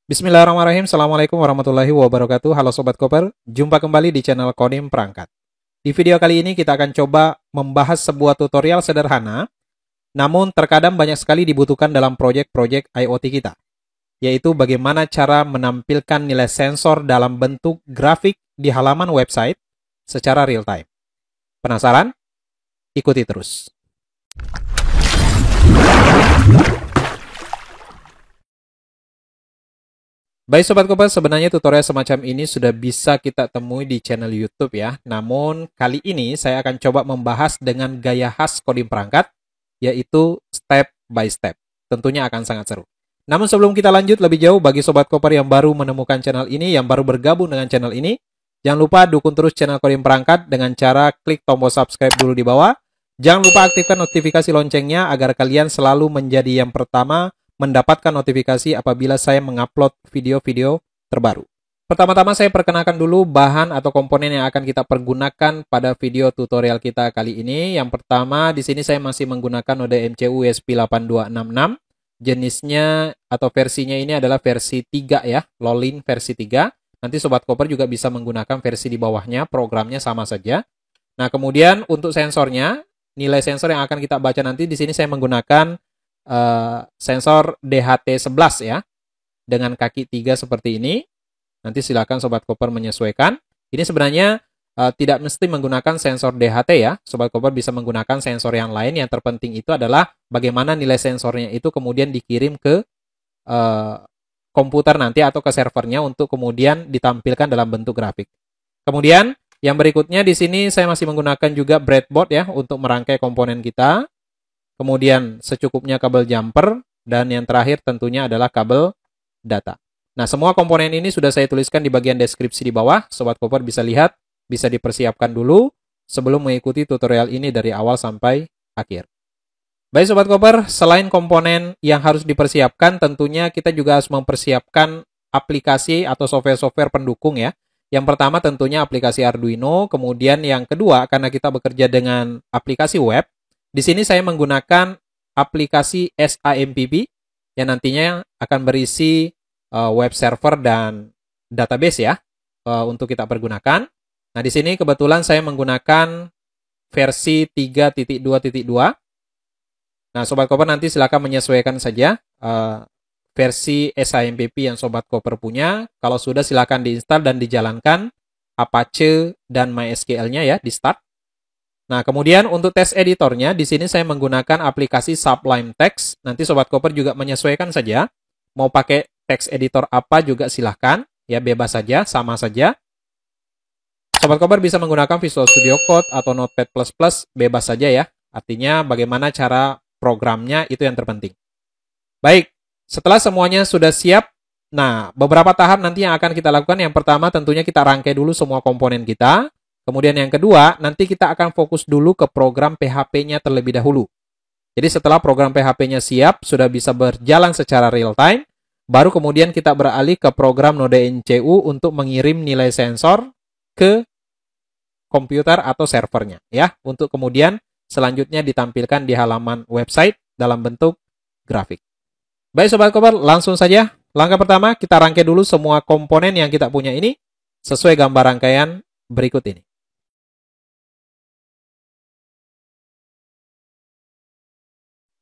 Bismillahirrahmanirrahim. Assalamualaikum warahmatullahi wabarakatuh. Halo Sobat Koper, jumpa kembali di channel Kodim Perangkat. Di video kali ini kita akan coba membahas sebuah tutorial sederhana, namun terkadang banyak sekali dibutuhkan dalam proyek-proyek IoT kita, yaitu bagaimana cara menampilkan nilai sensor dalam bentuk grafik di halaman website secara real time. Penasaran? Ikuti terus. Baik Sobat Koper, sebenarnya tutorial semacam ini sudah bisa kita temui di channel YouTube ya. Namun kali ini saya akan coba membahas dengan gaya khas Kodim Perangkat, yaitu step by step. Tentunya akan sangat seru. Namun sebelum kita lanjut lebih jauh, bagi Sobat Koper yang baru menemukan channel ini, yang baru bergabung dengan channel ini, jangan lupa dukung terus channel Kodim Perangkat dengan cara klik tombol subscribe dulu di bawah. Jangan lupa aktifkan notifikasi loncengnya agar kalian selalu menjadi yang pertama mendapatkan notifikasi apabila saya mengupload video-video terbaru. Pertama-tama saya perkenalkan dulu bahan atau komponen yang akan kita pergunakan pada video tutorial kita kali ini. Yang pertama, di sini saya masih menggunakan node MCU ESP8266. Jenisnya atau versinya ini adalah versi 3 ya, Lolin versi 3. Nanti Sobat Koper juga bisa menggunakan versi di bawahnya, programnya sama saja. Nah, kemudian untuk sensornya, nilai sensor yang akan kita baca nanti di sini saya menggunakan sensor DHT11 ya, dengan kaki 3 seperti ini. Nanti silakan Sobat Koper menyesuaikan. Ini sebenarnya tidak mesti menggunakan sensor DHT ya. Sobat Koper bisa menggunakan sensor yang lain. Yang terpenting itu adalah bagaimana nilai sensornya itu kemudian dikirim ke komputer nanti atau ke servernya untuk kemudian ditampilkan dalam bentuk grafik. Kemudian yang berikutnya di sini saya masih menggunakan juga breadboard ya untuk merangkai komponen kita. Kemudian secukupnya kabel jumper, dan yang terakhir tentunya adalah kabel data. Nah, semua komponen ini sudah saya tuliskan di bagian deskripsi di bawah. Sobat Koper bisa lihat, bisa dipersiapkan dulu sebelum mengikuti tutorial ini dari awal sampai akhir. Baik Sobat Koper, selain komponen yang harus dipersiapkan, tentunya kita juga harus mempersiapkan aplikasi atau software-software pendukung ya. Yang pertama tentunya aplikasi Arduino, kemudian yang kedua karena kita bekerja dengan aplikasi web, di sini saya menggunakan aplikasi SAMPP yang nantinya akan berisi web server dan database ya untuk kita pergunakan. Nah, di sini kebetulan saya menggunakan versi 3.2.2. Nah, Sobat Koper nanti silakan menyesuaikan saja versi SAMPP yang Sobat Koper punya. Kalau sudah silakan diinstal dan dijalankan Apache dan MySQL-nya ya di start. Nah, kemudian untuk test editornya, di sini saya menggunakan aplikasi Sublime Text. Nanti Sobat Koper juga menyesuaikan saja. Mau pakai text editor apa juga silahkan. Ya, bebas saja, sama saja. Sobat Koper bisa menggunakan Visual Studio Code atau Notepad++, bebas saja ya. Artinya bagaimana cara programnya itu yang terpenting. Baik, setelah semuanya sudah siap, nah beberapa tahap nanti yang akan kita lakukan. Yang pertama tentunya kita rangkai dulu semua komponen kita. Kemudian yang kedua, nanti kita akan fokus dulu ke program PHP-nya terlebih dahulu. Jadi setelah program PHP-nya siap, sudah bisa berjalan secara real time, baru kemudian kita beralih ke program node MCU untuk mengirim nilai sensor ke komputer atau servernya, ya, untuk kemudian selanjutnya ditampilkan di halaman website dalam bentuk grafik. Baik Sobat Koper, langsung saja. Langkah pertama, kita rangkai dulu semua komponen yang kita punya ini sesuai gambar rangkaian berikut ini.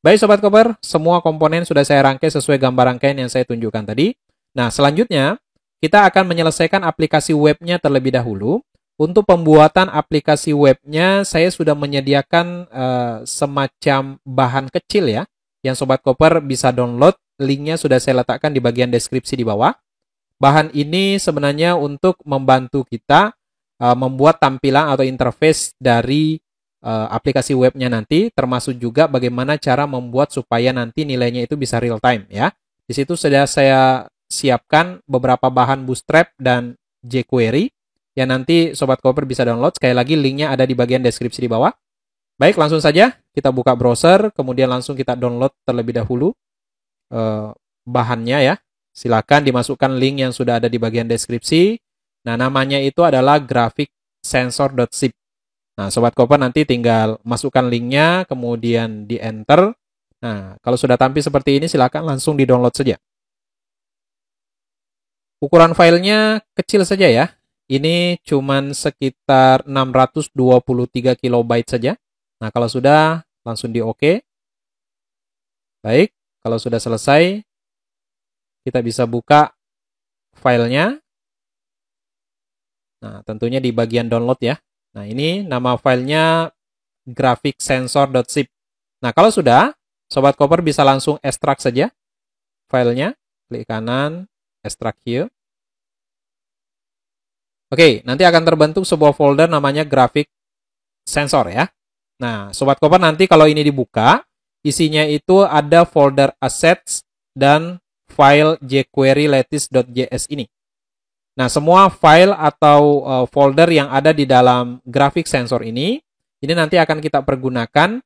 Baik Sobat Koper, semua komponen sudah saya rangkai sesuai gambar rangkaian yang saya tunjukkan tadi. Nah, selanjutnya kita akan menyelesaikan aplikasi webnya terlebih dahulu. Untuk pembuatan aplikasi webnya, saya sudah menyediakan semacam bahan kecil ya, yang Sobat Koper bisa download. Linknya sudah saya letakkan di bagian deskripsi di bawah. Bahan ini sebenarnya untuk membantu kita membuat tampilan atau interface dari aplikasi webnya nanti, termasuk juga bagaimana cara membuat supaya nanti nilainya itu bisa real time ya. Di situ sudah saya siapkan beberapa bahan Bootstrap dan jQuery yang nanti Sobat Koper bisa download. Sekali lagi linknya ada di bagian deskripsi di bawah. Baik, langsung saja kita buka browser, kemudian langsung kita download terlebih dahulu bahannya ya. Silakan dimasukkan link yang sudah ada di bagian deskripsi. Nah, namanya itu adalah graphicssensor.zip. Nah, Sobat Koper nanti tinggal masukkan linknya, kemudian di enter. Nah, kalau sudah tampil seperti ini, silakan langsung di download saja. Ukuran filenya kecil saja ya. Ini cuman sekitar 623 kilobyte saja. Nah, kalau sudah, langsung di OK. Baik, kalau sudah selesai, kita bisa buka filenya. Nah, tentunya di bagian download ya. Nah, ini nama filenya graphicsensor.zip. Nah, kalau sudah, Sobat Koper bisa langsung ekstrak saja filenya. Klik kanan, extract here. Oke, nanti akan terbentuk sebuah folder namanya graphic sensor ya. Nah, Sobat Koper nanti kalau ini dibuka, isinya itu ada folder assets dan file jQuery lattice.js ini. Nah, semua file atau folder yang ada di dalam graphic sensor ini nanti akan kita pergunakan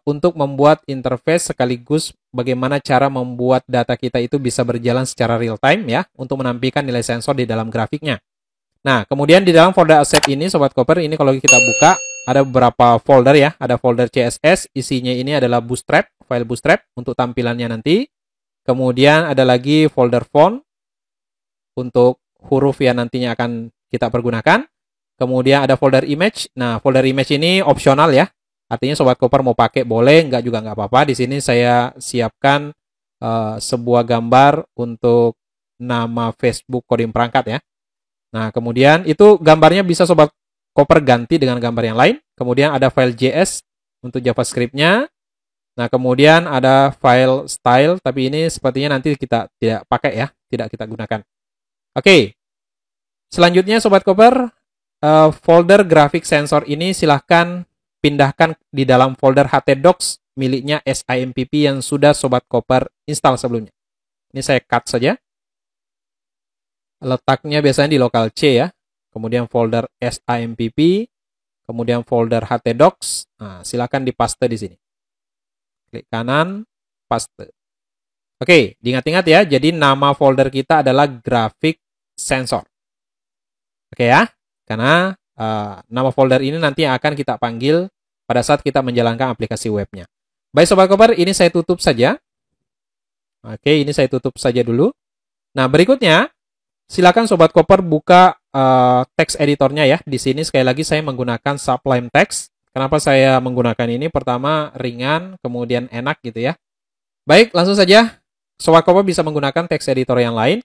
untuk membuat interface sekaligus bagaimana cara membuat data kita itu bisa berjalan secara real time ya, untuk menampilkan nilai sensor di dalam grafiknya. Nah, kemudian di dalam folder asset ini, Sobat Koper, ini kalau kita buka, ada beberapa folder ya. Ada folder CSS, isinya ini adalah Bootstrap, file Bootstrap untuk tampilannya nanti. Kemudian ada lagi folder font untuk huruf yang nantinya akan kita pergunakan. Kemudian ada folder image. Nah, folder image ini opsional ya. Artinya Sobat Koper mau pakai boleh, enggak juga enggak apa-apa. Di sini saya siapkan sebuah gambar untuk nama Facebook Kodim Perangkat ya. Nah, kemudian itu gambarnya bisa Sobat Koper ganti dengan gambar yang lain. Kemudian ada file JS untuk JavaScript-nya. Nah, kemudian ada file style, tapi ini sepertinya nanti kita tidak pakai ya, tidak kita gunakan. Oke, selanjutnya Sobat Koper, folder graphic sensor ini silahkan pindahkan di dalam folder htdocs miliknya SIMPP yang sudah Sobat Koper install sebelumnya. Ini saya cut saja. Letaknya biasanya di lokal C ya. Kemudian folder SIMPP, kemudian folder htdocs. Nah, silakan dipaste di sini. Klik kanan, paste. Oke, diingat-ingat ya. Jadi nama folder kita adalah graphic sensor. Oke ya. Karena nama folder ini nanti akan kita panggil pada saat kita menjalankan aplikasi webnya. Baik Sobat Koper, ini saya tutup saja. Oke, ini saya tutup saja dulu. Nah, berikutnya silakan Sobat Koper buka text editornya ya. Di sini sekali lagi saya menggunakan Sublime Text. Kenapa saya menggunakan ini? Pertama, ringan, kemudian enak gitu ya. Baik, langsung saja Sobat Koper bisa menggunakan text editor yang lain.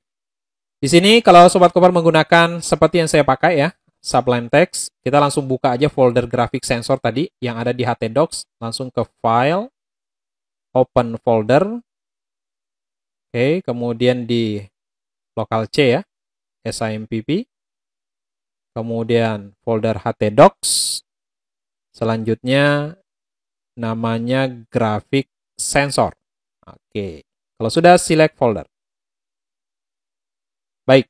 Di sini kalau Sobat Koper menggunakan seperti yang saya pakai ya, Sublime Text, kita langsung buka aja folder graphic sensor tadi yang ada di htdocs, langsung ke file, open folder. Oke, kemudian di local C ya, SIMPP. Kemudian folder htdocs. Selanjutnya namanya graphic sensor. Oke, kalau sudah select folder. Baik.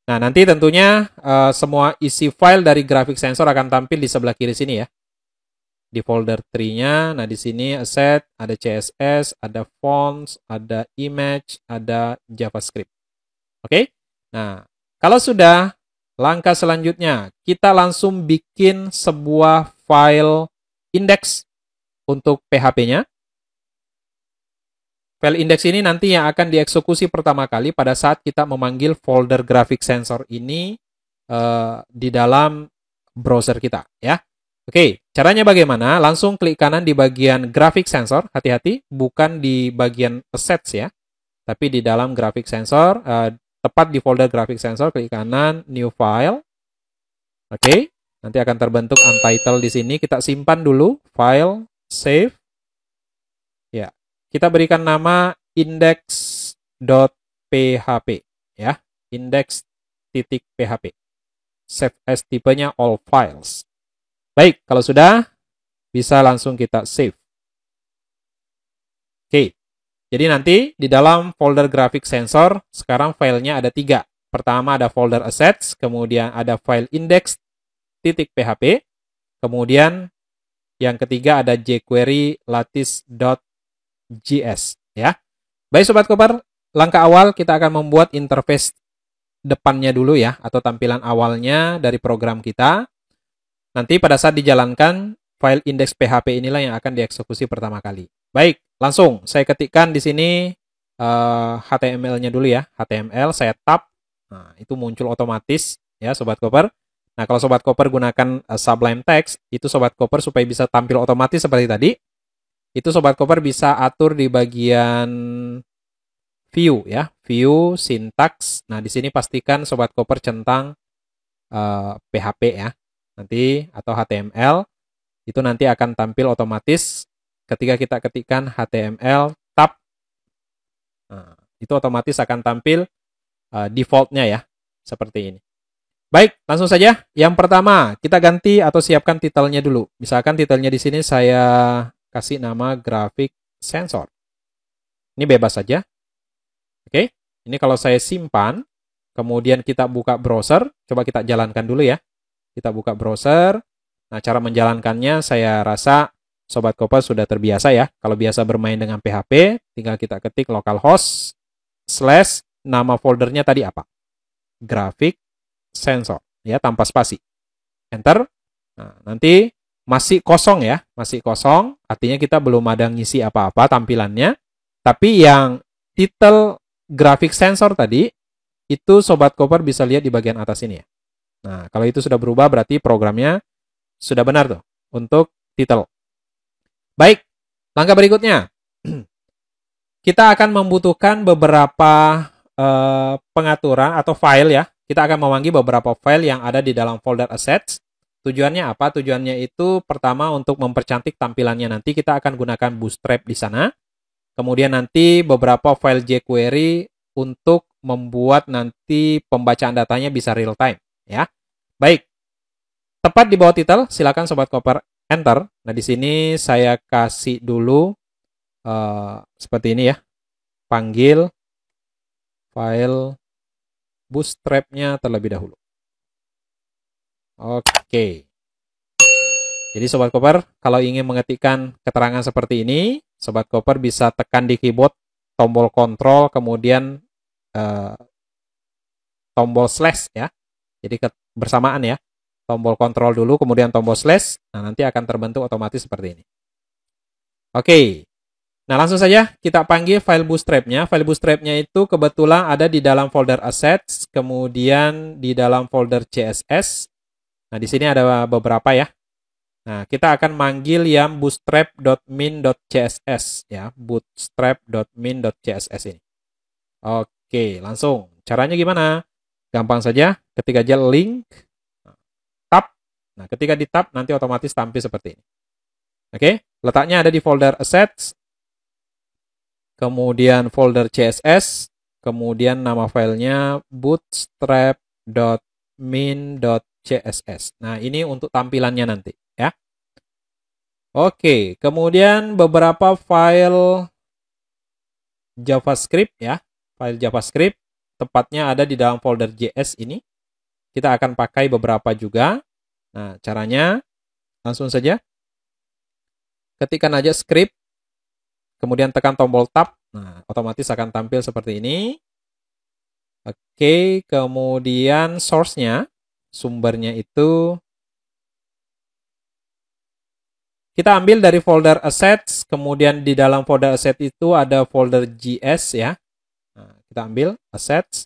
Nah, nanti tentunya semua isi file dari graphic sensor akan tampil di sebelah kiri sini ya. Di folder tree-nya, nah di sini asset, ada CSS, ada fonts, ada image, ada JavaScript. Oke? Nah, kalau sudah, langkah selanjutnya, kita langsung bikin sebuah file index untuk PHP-nya. File index ini nanti yang akan dieksekusi pertama kali pada saat kita memanggil folder graphic sensor ini di dalam browser kita ya. Oke, caranya bagaimana? Langsung klik kanan di bagian graphic sensor, hati-hati, bukan di bagian assets ya, tapi di dalam graphic sensor, tepat di folder graphic sensor, klik kanan, new file. Oke, nanti akan terbentuk untitled di sini. Kita simpan dulu, file, save. Ya, kita berikan nama index.php ya, index.php. Save as tipenya all files. Baik, kalau sudah bisa langsung kita save. Oke, jadi nanti di dalam folder graphic sensor sekarang filenya ada 3. Pertama ada folder assets, kemudian ada file index.php, kemudian yang ketiga ada jQuery lattice.js ya. Baik Sobat Koper, langkah awal kita akan membuat interface depannya dulu ya, atau tampilan awalnya dari program kita. Nanti pada saat dijalankan, file index.php inilah yang akan dieksekusi pertama kali. Baik, langsung saya ketikkan di sini HTML-nya dulu ya. HTML, saya tab, Nah, itu muncul otomatis ya Sobat Koper. Nah, kalau Sobat Koper gunakan Sublime Text, itu Sobat Koper supaya bisa tampil otomatis seperti tadi, itu Sobat Koper bisa atur di bagian view ya, view, syntax. Nah, di sini pastikan Sobat Koper centang PHP ya, nanti atau HTML, itu nanti akan tampil otomatis ketika kita ketikkan HTML tab. Nah, itu otomatis akan tampil defaultnya ya, seperti ini. Baik, langsung saja. Yang pertama, kita ganti atau siapkan titelnya dulu. Misalkan titelnya di sini saya kasih nama grafik sensor. Ini bebas saja. Oke, ini kalau saya simpan, kemudian kita buka browser, coba kita jalankan dulu ya. Kita buka browser. Nah, cara menjalankannya saya rasa Sobat Koper sudah terbiasa ya. Kalau biasa bermain dengan PHP, tinggal kita ketik localhost / nama foldernya tadi apa? Grafik sensor ya, tanpa spasi. Enter. Nah, nanti masih kosong ya, masih kosong. Artinya kita belum ada ngisi apa-apa tampilannya. Tapi yang titel grafik sensor tadi, itu Sobat Koper bisa lihat di bagian atas ini ya. Nah, kalau itu sudah berubah berarti programnya sudah benar tuh untuk titel. Baik, langkah berikutnya. Kita akan membutuhkan beberapa pengaturan atau file ya. Kita akan memanggil beberapa file yang ada di dalam folder assets. Tujuannya apa? Tujuannya itu pertama untuk mempercantik tampilannya. Nanti kita akan gunakan Bootstrap di sana. Kemudian nanti beberapa file jQuery untuk membuat nanti pembacaan datanya bisa real time ya. Baik. Tepat di bawah titel, silakan Sobat Koper enter. Nah, di sini saya kasih dulu seperti ini ya. Panggil file Bootstrap-nya terlebih dahulu. Oke. Jadi Sobat Koper, kalau ingin mengetikkan keterangan seperti ini, Sobat Koper bisa tekan di keyboard tombol kontrol, kemudian tombol slash ya. Jadi bersamaan ya. Tombol kontrol dulu, kemudian tombol slash. Nah, nanti akan terbentuk otomatis seperti ini. Oke. Nah, langsung saja kita panggil file Bootstrap-nya. File Bootstrap-nya itu kebetulan ada di dalam folder assets, kemudian di dalam folder CSS. Nah, di sini ada beberapa ya. Nah, kita akan manggil yang bootstrap.min.css ya, bootstrap.min.css ini. Oke, langsung. Caranya gimana? Gampang saja, ketik aja link, tab. Nah, ketika di tab nanti otomatis tampil seperti ini. Oke, letaknya ada di folder assets, kemudian folder CSS, kemudian nama filenya bootstrap.min.css. Nah, ini untuk tampilannya nanti ya. Oke, kemudian beberapa file JavaScript ya. File JavaScript tepatnya ada di dalam folder JS ini. Kita akan pakai beberapa juga. Nah, caranya langsung saja. Ketikkan aja script, kemudian tekan tombol tab. Nah, otomatis akan tampil seperti ini. Oke, kemudian source-nya, sumbernya itu kita ambil dari folder assets, kemudian di dalam folder asset itu ada folder JS ya. Nah, kita ambil assets,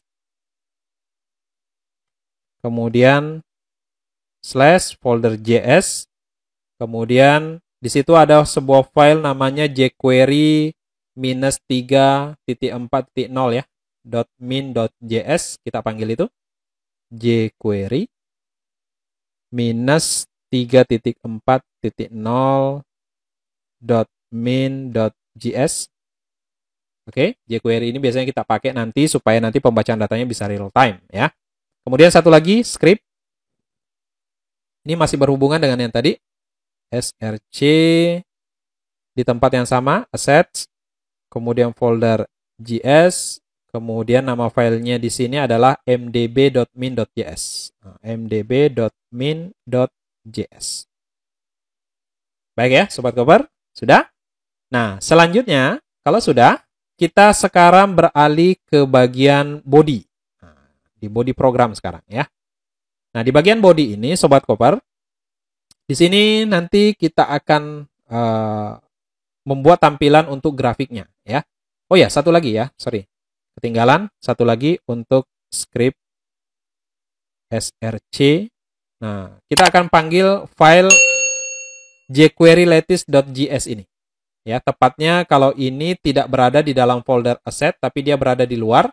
kemudian slash folder JS, kemudian di situ ada sebuah file namanya jQuery -3.4.0 ya, .min.js, kita panggil itu jQuery -3.4.0.min.js. Oke, jQuery ini biasanya kita pakai nanti supaya nanti pembacaan datanya bisa real time ya. Kemudian satu lagi script. Ini masih berhubungan dengan yang tadi. src di tempat yang sama, assets, kemudian folder js, kemudian nama filenya di sini adalah mdb.min.js. mdb.min.js. Baik ya, Sobat Koper? Sudah? Nah, selanjutnya, kalau sudah, kita sekarang beralih ke bagian body. Nah, di body program sekarang ya. Nah, di bagian body ini, Sobat Koper, di sini nanti kita akan membuat tampilan untuk grafiknya ya. Oh ya, satu lagi ya, sorry. Ketinggalan, satu lagi untuk script src. Nah, kita akan panggil file jQuery-lattice.js ini. Ya, tepatnya kalau ini tidak berada di dalam folder asset, tapi dia berada di luar,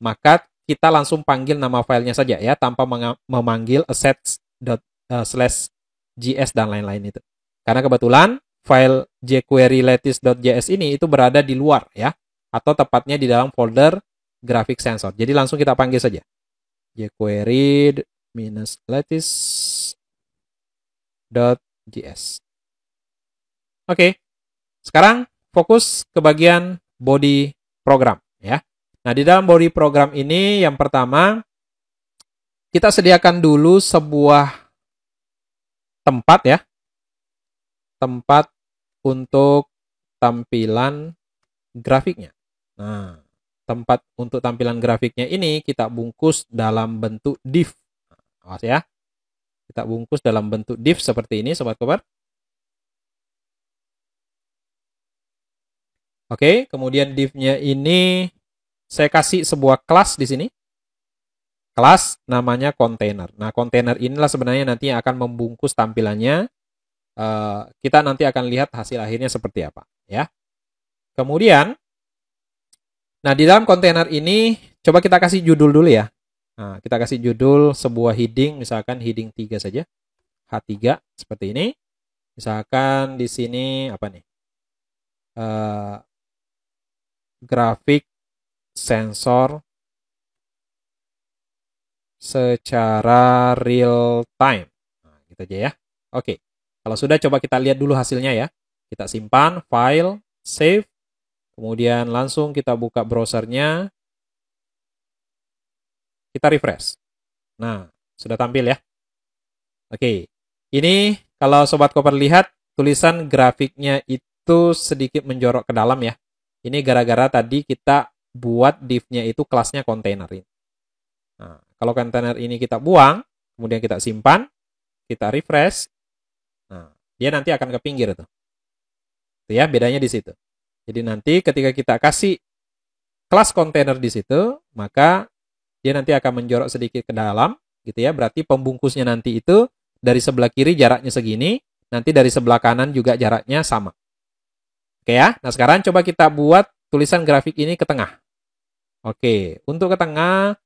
maka kita langsung panggil nama filenya saja ya, tanpa memanggil assets./js dan lain-lain itu. Karena kebetulan file jQuery-lattice.js ini itu berada di luar ya, atau tepatnya di dalam folder graphic sensor. Jadi langsung kita panggil saja jQuery-lattice.js. Oke. Sekarang fokus ke bagian body program ya. Nah, di dalam body program ini yang pertama kita sediakan dulu sebuah tempat ya. Tempat untuk tampilan grafiknya. Nah, tempat untuk tampilan grafiknya ini kita bungkus dalam bentuk div. Awas ya. Kita bungkus dalam bentuk div seperti ini Sobat Kobar. Oke, kemudian div-nya ini saya kasih sebuah kelas di sini. Kelas namanya container. Nah, container inilah sebenarnya nanti yang akan membungkus tampilannya. Kita nanti akan lihat hasil akhirnya seperti apa, ya. Kemudian, nah di dalam container ini coba kita kasih judul dulu ya. Nah, kita kasih judul sebuah heading, misalkan heading 3 saja. H3 seperti ini. Misalkan di sini apa nih? Grafik sensor secara real time. Nah, gitu aja ya. Oke. Kalau sudah coba kita lihat dulu hasilnya ya. Kita simpan, file, save. Kemudian langsung kita buka browsernya. Kita refresh. Nah, sudah tampil ya. Oke. Ini kalau Sobat Koper lihat tulisan grafiknya itu sedikit menjorok ke dalam ya. Ini gara-gara tadi kita buat div-nya itu kelasnya container ini. Nah, kalau container ini kita buang, kemudian kita simpan, kita refresh, nah, dia nanti akan ke pinggir tuh. Itu ya, bedanya di situ. Jadi nanti ketika kita kasih kelas container di situ, maka dia nanti akan menjorok sedikit ke dalam, gitu ya. Berarti pembungkusnya nanti itu dari sebelah kiri jaraknya segini, nanti dari sebelah kanan juga jaraknya sama. Oke ya, nah sekarang coba kita buat tulisan grafik ini ke tengah. Oke, untuk ke tengah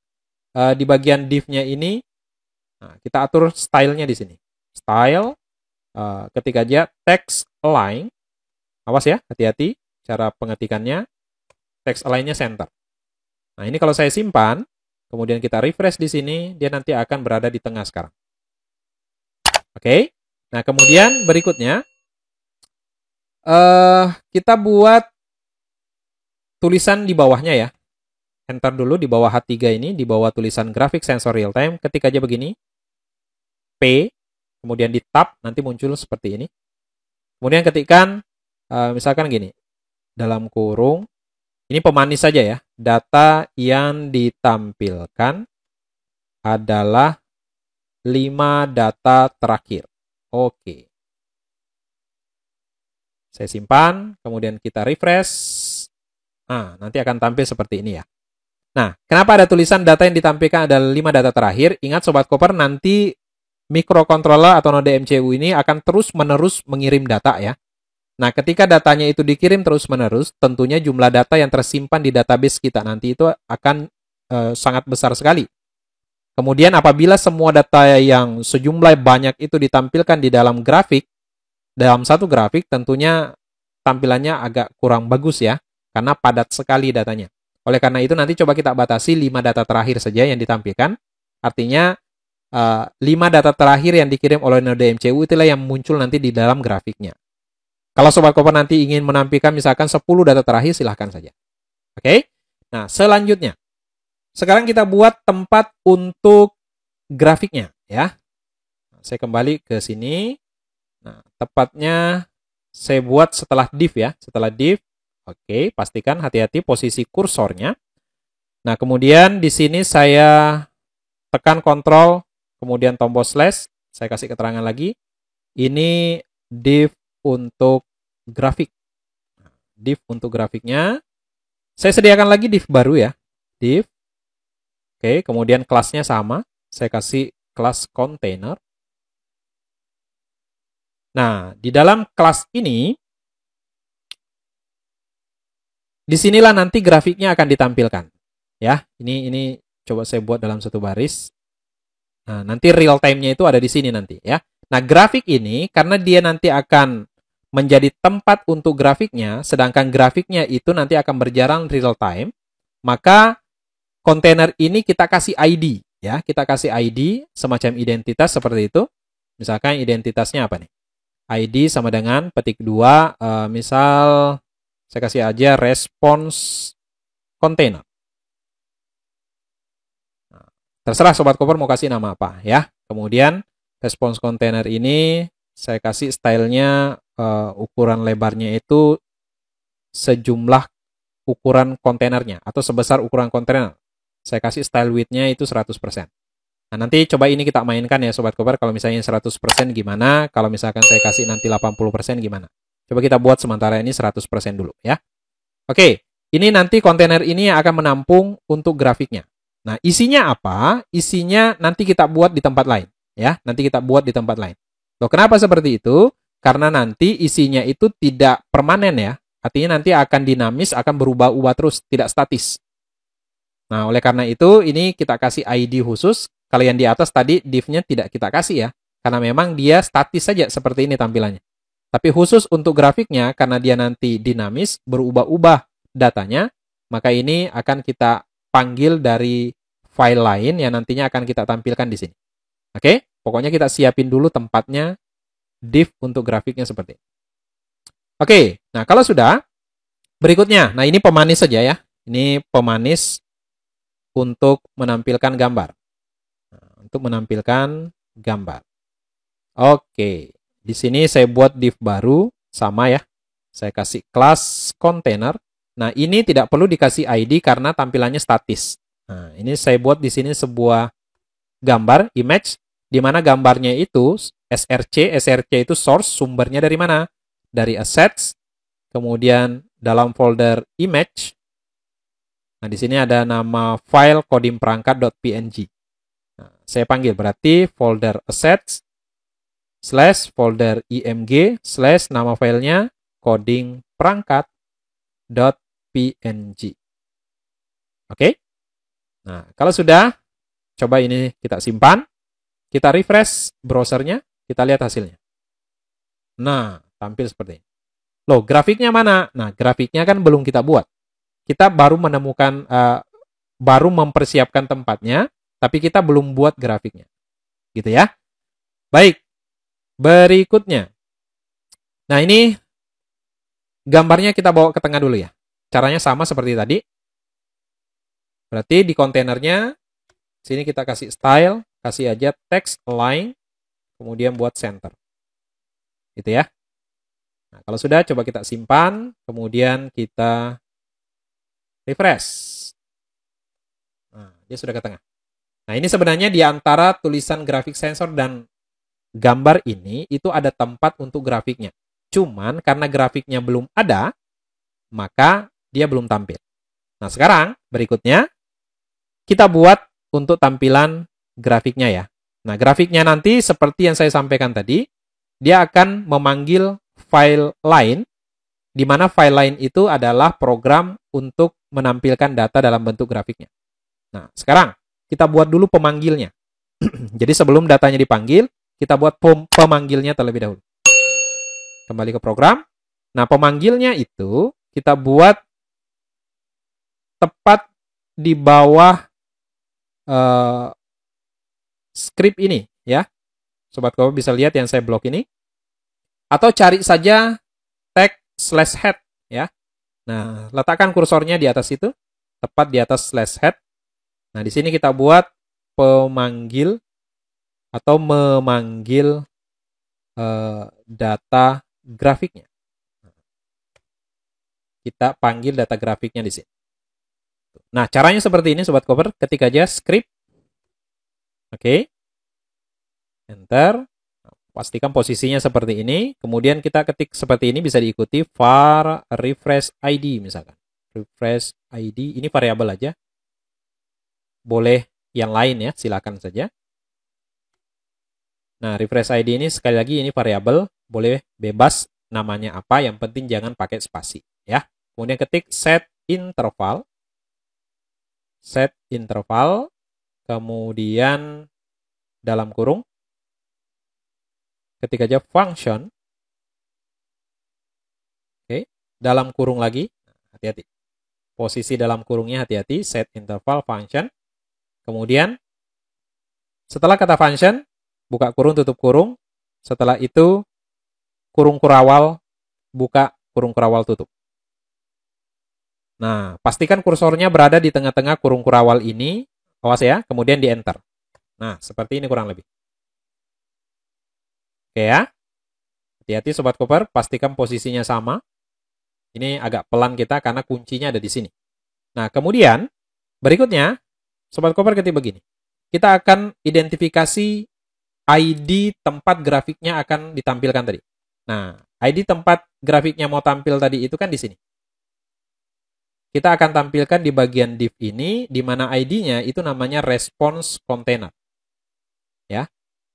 di bagian div-nya ini, nah, kita atur stylenya di sini. Style, ketik aja text align. Awas ya, hati-hati cara pengetikannya. Text align-nya center. Nah ini kalau saya simpan, kemudian kita refresh di sini, dia nanti akan berada di tengah sekarang. Oke, nah kemudian berikutnya, kita buat tulisan di bawahnya ya. Enter dulu di bawah H3 ini, di bawah tulisan grafik sensor real time, ketik aja begini. P, kemudian di tab, nanti muncul seperti ini. Kemudian ketikkan, misalkan gini, dalam kurung, ini pemanis saja ya. Data yang ditampilkan adalah 5 data terakhir. Oke. Saya simpan, kemudian kita refresh. Nah, nanti akan tampil seperti ini ya. Nah, kenapa ada tulisan data yang ditampilkan adalah 5 data terakhir? Ingat Sobat Koper, nanti microcontroller atau node MCU ini akan terus-menerus mengirim data ya. Nah, ketika datanya itu dikirim terus-menerus, tentunya jumlah data yang tersimpan di database kita nanti itu akan sangat besar sekali. Kemudian apabila semua data yang sejumlah banyak itu ditampilkan di dalam grafik, dalam satu grafik tentunya tampilannya agak kurang bagus ya, karena padat sekali datanya. Oleh karena itu nanti coba kita batasi 5 data terakhir saja yang ditampilkan. Artinya 5 data terakhir yang dikirim oleh node MCU itulah yang muncul nanti di dalam grafiknya. Kalau Sobat Koper nanti ingin menampilkan misalkan 10 data terakhir, silahkan saja. Oke? Nah, selanjutnya. Sekarang kita buat tempat untuk grafiknya ya. Saya kembali ke sini. Nah, tepatnya saya buat setelah div ya. Setelah div, oke, pastikan hati-hati posisi kursornya. Nah, kemudian di sini saya tekan kontrol, kemudian tombol slash. Saya kasih keterangan lagi. Ini div untuk grafik. Div untuk grafiknya. Saya sediakan lagi div baru ya. Div. Oke, kemudian kelasnya sama. Saya kasih kelas container. Nah, di dalam kelas ini, disinilah nanti grafiknya akan ditampilkan. Ya, ini coba saya buat dalam satu baris. Nah, nanti real time-nya itu ada di sini nanti ya. Nah, grafik ini karena dia nanti akan menjadi tempat untuk grafiknya, sedangkan grafiknya itu nanti akan berjalan real time, maka kontainer ini kita kasih ID ya. Kita kasih ID semacam identitas seperti itu. Misalkan identitasnya apa nih? ID sama dengan petik 2, misal saya kasih aja response container. Terserah Sobat Koper mau kasih nama apa ya. Kemudian response container ini saya kasih stylenya ukuran lebarnya itu sejumlah ukuran kontainernya atau sebesar ukuran kontainer. Saya kasih style width-nya itu 100%. Nah, nanti coba ini kita mainkan ya Sobat Koper. Kalau misalnya 100% gimana? Kalau misalkan saya kasih nanti 80% gimana? Coba kita buat sementara ini 100% dulu ya. Oke, ini nanti kontainer ini yang akan menampung untuk grafiknya. Nah, isinya apa? Isinya nanti kita buat di tempat lain, ya. Nanti kita buat di tempat lain. Loh, kenapa seperti itu? Karena nanti isinya itu tidak permanen ya. Artinya nanti akan dinamis, akan berubah-ubah terus, tidak statis. Nah, oleh karena itu, ini kita kasih ID khusus. Kalau yang di atas tadi, div-nya tidak kita kasih ya. Karena memang dia statis saja seperti ini tampilannya. Tapi khusus untuk grafiknya, karena dia nanti dinamis, berubah-ubah datanya, maka ini akan kita panggil dari file lain yang nantinya akan kita tampilkan di sini. Oke, pokoknya kita siapin dulu tempatnya div untuk grafiknya seperti ini. Oke, nah kalau sudah, berikutnya, nah ini pemanis saja ya. Ini pemanis untuk menampilkan gambar. Nah, untuk menampilkan gambar. Oke, di sini saya buat div baru, sama ya. Saya kasih kelas container. Nah, ini tidak perlu dikasih ID karena tampilannya statis. Nah, ini saya buat di sini sebuah gambar, image, di mana gambarnya itu SRC itu source, sumbernya dari mana? Dari assets, kemudian dalam folder image. Nah, di sini ada nama file kodim perangkat.png. Nah, saya panggil berarti folder assets / folder img / nama filenya coding perangkat.png. Oke. Nah, kalau sudah, coba ini kita simpan. Kita refresh browsernya, kita lihat hasilnya. Nah, tampil seperti ini. Loh, grafiknya mana? Nah, grafiknya kan belum kita buat. Kita baru menemukan, baru mempersiapkan tempatnya, tapi kita belum buat grafiknya. Gitu ya. Baik, berikutnya. Nah, ini gambarnya kita bawa ke tengah dulu ya. Caranya sama seperti tadi. Berarti di kontainernya, sini kita kasih style, kasih aja text align, kemudian buat center. Gitu ya. Nah, kalau sudah, coba kita simpan, kemudian kita refresh. Nah, dia sudah ke tengah. Nah, ini sebenarnya di antara tulisan grafik sensor dan gambar ini, itu ada tempat untuk grafiknya. Cuman, karena grafiknya belum ada, maka dia belum tampil. Nah, sekarang berikutnya, kita buat untuk tampilan grafiknya ya. Nah, grafiknya nanti seperti yang saya sampaikan tadi, dia akan memanggil file lain, di mana file lain itu adalah program untuk menampilkan data dalam bentuk grafiknya. Nah, sekarang kita buat dulu pemanggilnya. Jadi sebelum datanya dipanggil, kita buat pemanggilnya terlebih dahulu. Kembali ke program. Nah, pemanggilnya itu kita buat tepat di bawah script ini ya. Sobat Koper bisa lihat yang saya blok ini. Atau cari saja tag /head ya. Nah, letakkan kursornya di atas itu, tepat di atas /head. Nah, di sini kita buat pemanggil atau memanggil data grafiknya. Kita panggil data grafiknya di sini. Nah, caranya seperti ini Sobat Koper, ketik aja script. Oke. Enter. Pastikan posisinya seperti ini. Kemudian kita ketik seperti ini, bisa diikuti var refresh ID misalkan. Refresh ID, ini variabel aja. Boleh yang lain ya, silakan saja. Nah, refresh ID ini sekali lagi ini variabel, boleh bebas namanya apa, yang penting jangan pakai spasi ya. Kemudian ketik set interval, kemudian dalam kurung, ketik aja function, oke, dalam kurung lagi, hati-hati, posisi dalam kurungnya hati-hati, set interval function, kemudian setelah kata function, buka kurung, tutup kurung, setelah itu kurung kurawal, buka kurung kurawal, tutup. Nah, pastikan kursornya berada di tengah-tengah kurung kurawal ini, awas ya, kemudian di enter. Nah, seperti ini kurang lebih. Oke ya, hati-hati Sobat Koper, pastikan posisinya sama. Ini agak pelan kita karena kuncinya ada di sini. Nah, kemudian berikutnya, Sobat Koper ketik begini. Kita akan identifikasi ID tempat grafiknya akan ditampilkan tadi. Nah, ID tempat grafiknya mau tampil tadi itu kan di sini. Kita akan tampilkan di bagian div ini, di mana ID-nya itu namanya response container. Ya,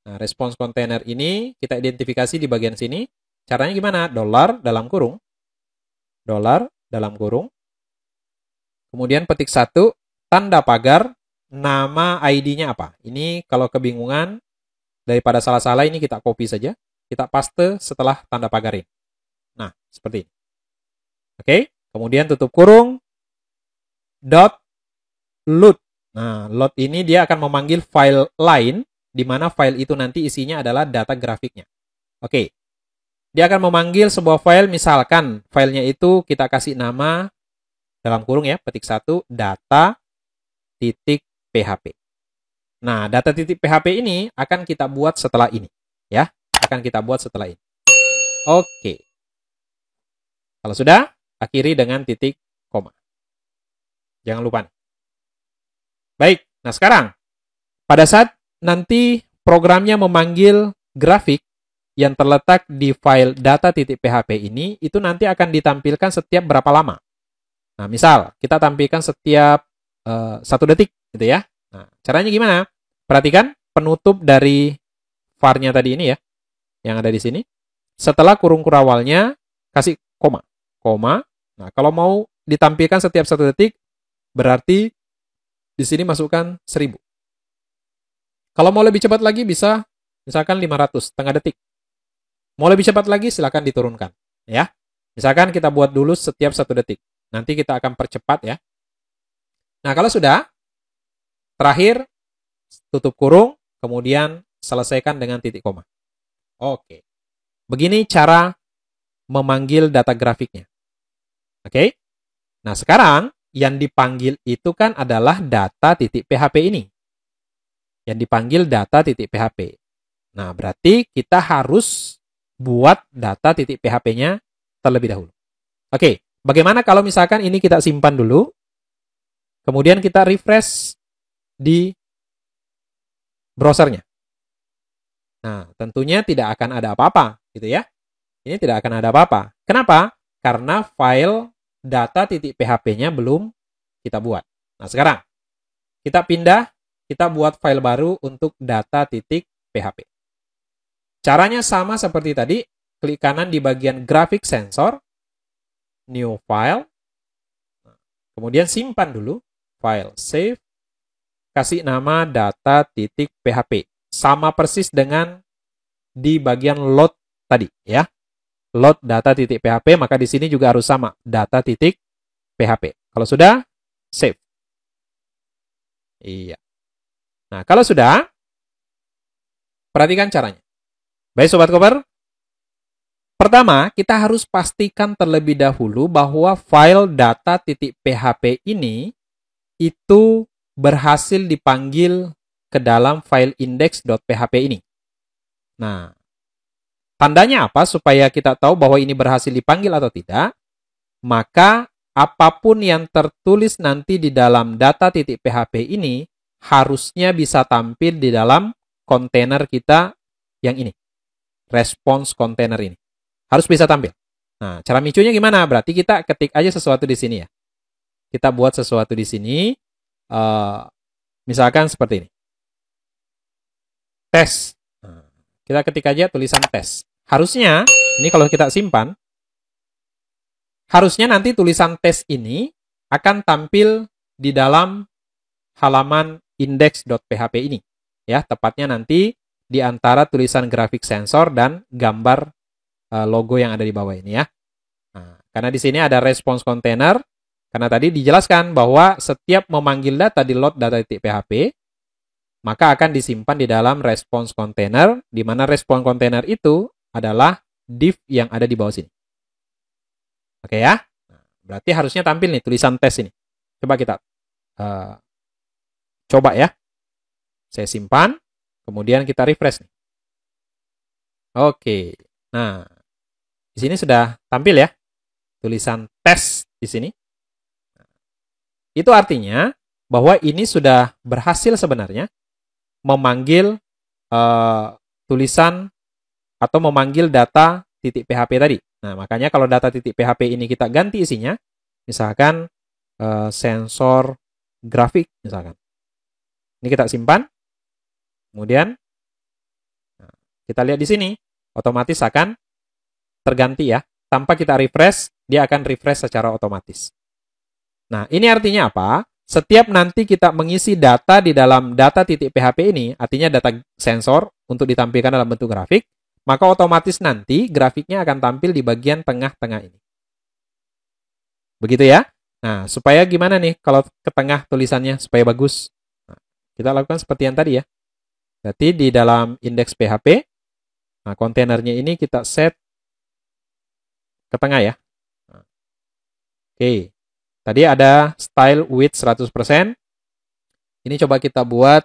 nah, response container ini kita identifikasi di bagian sini. Caranya gimana? Dolar dalam kurung, kemudian petik 1, tanda pagar, nama ID-nya apa. Ini kalau kebingungan, daripada salah-salah ini kita copy saja, kita paste setelah tanda pagar ini. Nah, seperti ini. Oke, kemudian tutup kurung, dot load. Nah, load ini dia akan memanggil file lain, di mana file itu nanti isinya adalah data grafiknya. Oke, dia akan memanggil sebuah file, misalkan filenya itu kita kasih nama, dalam kurung ya, petik 1, data.php. Nah, data.php ini akan kita buat setelah ini. Ya, akan kita buat setelah ini. Oke. Kalau sudah, akhiri dengan titik koma. Jangan lupa. Baik, nah sekarang, pada saat nanti programnya memanggil grafik yang terletak di file data.php ini, itu nanti akan ditampilkan setiap berapa lama. Nah, misal, kita tampilkan setiap 1 detik, gitu ya. Nah, caranya gimana? Perhatikan penutup dari var-nya tadi ini ya, yang ada di sini. Setelah kurung kurawalnya, kasih koma. Nah, kalau mau ditampilkan setiap 1 detik, berarti di sini masukkan 1000. Kalau mau lebih cepat lagi bisa, misalkan 500, setengah detik. Mau lebih cepat lagi, silakan diturunkan. Ya, misalkan kita buat dulu setiap 1 detik. Nanti kita akan percepat ya. Nah, kalau sudah, terakhir, tutup kurung, kemudian selesaikan dengan titik koma. Oke. Begini cara memanggil data grafiknya. Oke. Nah, sekarang yang dipanggil itu kan adalah data.php ini. Yang dipanggil data.php. Nah, berarti kita harus buat data.php-nya terlebih dahulu. Oke, bagaimana kalau misalkan ini kita simpan dulu, kemudian kita refresh di browsernya. Nah, tentunya tidak akan ada apa-apa, gitu ya. Ini tidak akan ada apa-apa. Kenapa? Karena file data.php-nya belum kita buat. Nah, sekarang kita pindah, kita buat file baru untuk data.php. Caranya sama seperti tadi, klik kanan di bagian graphic sensor, new file, kemudian simpan dulu, file save, kasih nama data.php. Sama persis dengan di bagian load tadi ya. Load data.php, maka di sini juga harus sama, data.php. Kalau sudah, save. Iya. Nah, kalau sudah, perhatikan caranya. Baik Sobat Koper, pertama kita harus pastikan terlebih dahulu bahwa file data.php ini itu berhasil dipanggil ke dalam file index.php ini. Nah, tandanya apa supaya kita tahu bahwa ini berhasil dipanggil atau tidak? Maka apapun yang tertulis nanti di dalam data.php ini harusnya bisa tampil di dalam kontainer kita yang ini. Response container ini. Harus bisa tampil. Nah, cara micunya gimana? Berarti kita ketik aja sesuatu di sini ya. Kita buat sesuatu di sini. Misalkan seperti ini. Tes. kita ketik aja tulisan tes. Harusnya, ini kalau kita simpan, harusnya nanti tulisan tes ini akan tampil di dalam halaman index.php ini. Ya, tepatnya nanti di antara tulisan grafik sensor dan gambar logo yang ada di bawah ini ya. Nah, karena di sini ada response container, karena tadi dijelaskan bahwa setiap memanggil data di load data.php, maka akan disimpan di dalam response container, di mana response container itu adalah div yang ada di bawah sini. Oke ya, nah, berarti harusnya tampil nih tulisan tes ini. Coba kita coba ya. Saya simpan, kemudian kita refresh nih. Oke, nah di sini sudah tampil ya tulisan tes di sini. Itu artinya bahwa ini sudah berhasil sebenarnya memanggil tulisan atau memanggil data .php tadi. Nah, makanya kalau data .php ini kita ganti isinya, misalkan sensor grafik misalkan. Ini kita simpan. Kemudian kita lihat di sini, otomatis akan terganti ya. Tanpa kita refresh, dia akan refresh secara otomatis. Nah, ini artinya apa? Setiap nanti kita mengisi data di dalam data.php ini, artinya data sensor untuk ditampilkan dalam bentuk grafik, maka otomatis nanti grafiknya akan tampil di bagian tengah-tengah ini. Begitu ya. Nah, supaya gimana nih kalau ke tengah tulisannya supaya bagus? Nah, kita lakukan seperti yang tadi ya. Berarti di dalam indeks PHP, nah kontainernya ini kita set ke tengah ya. Nah, oke. Tadi ada style width 100%. Ini coba kita buat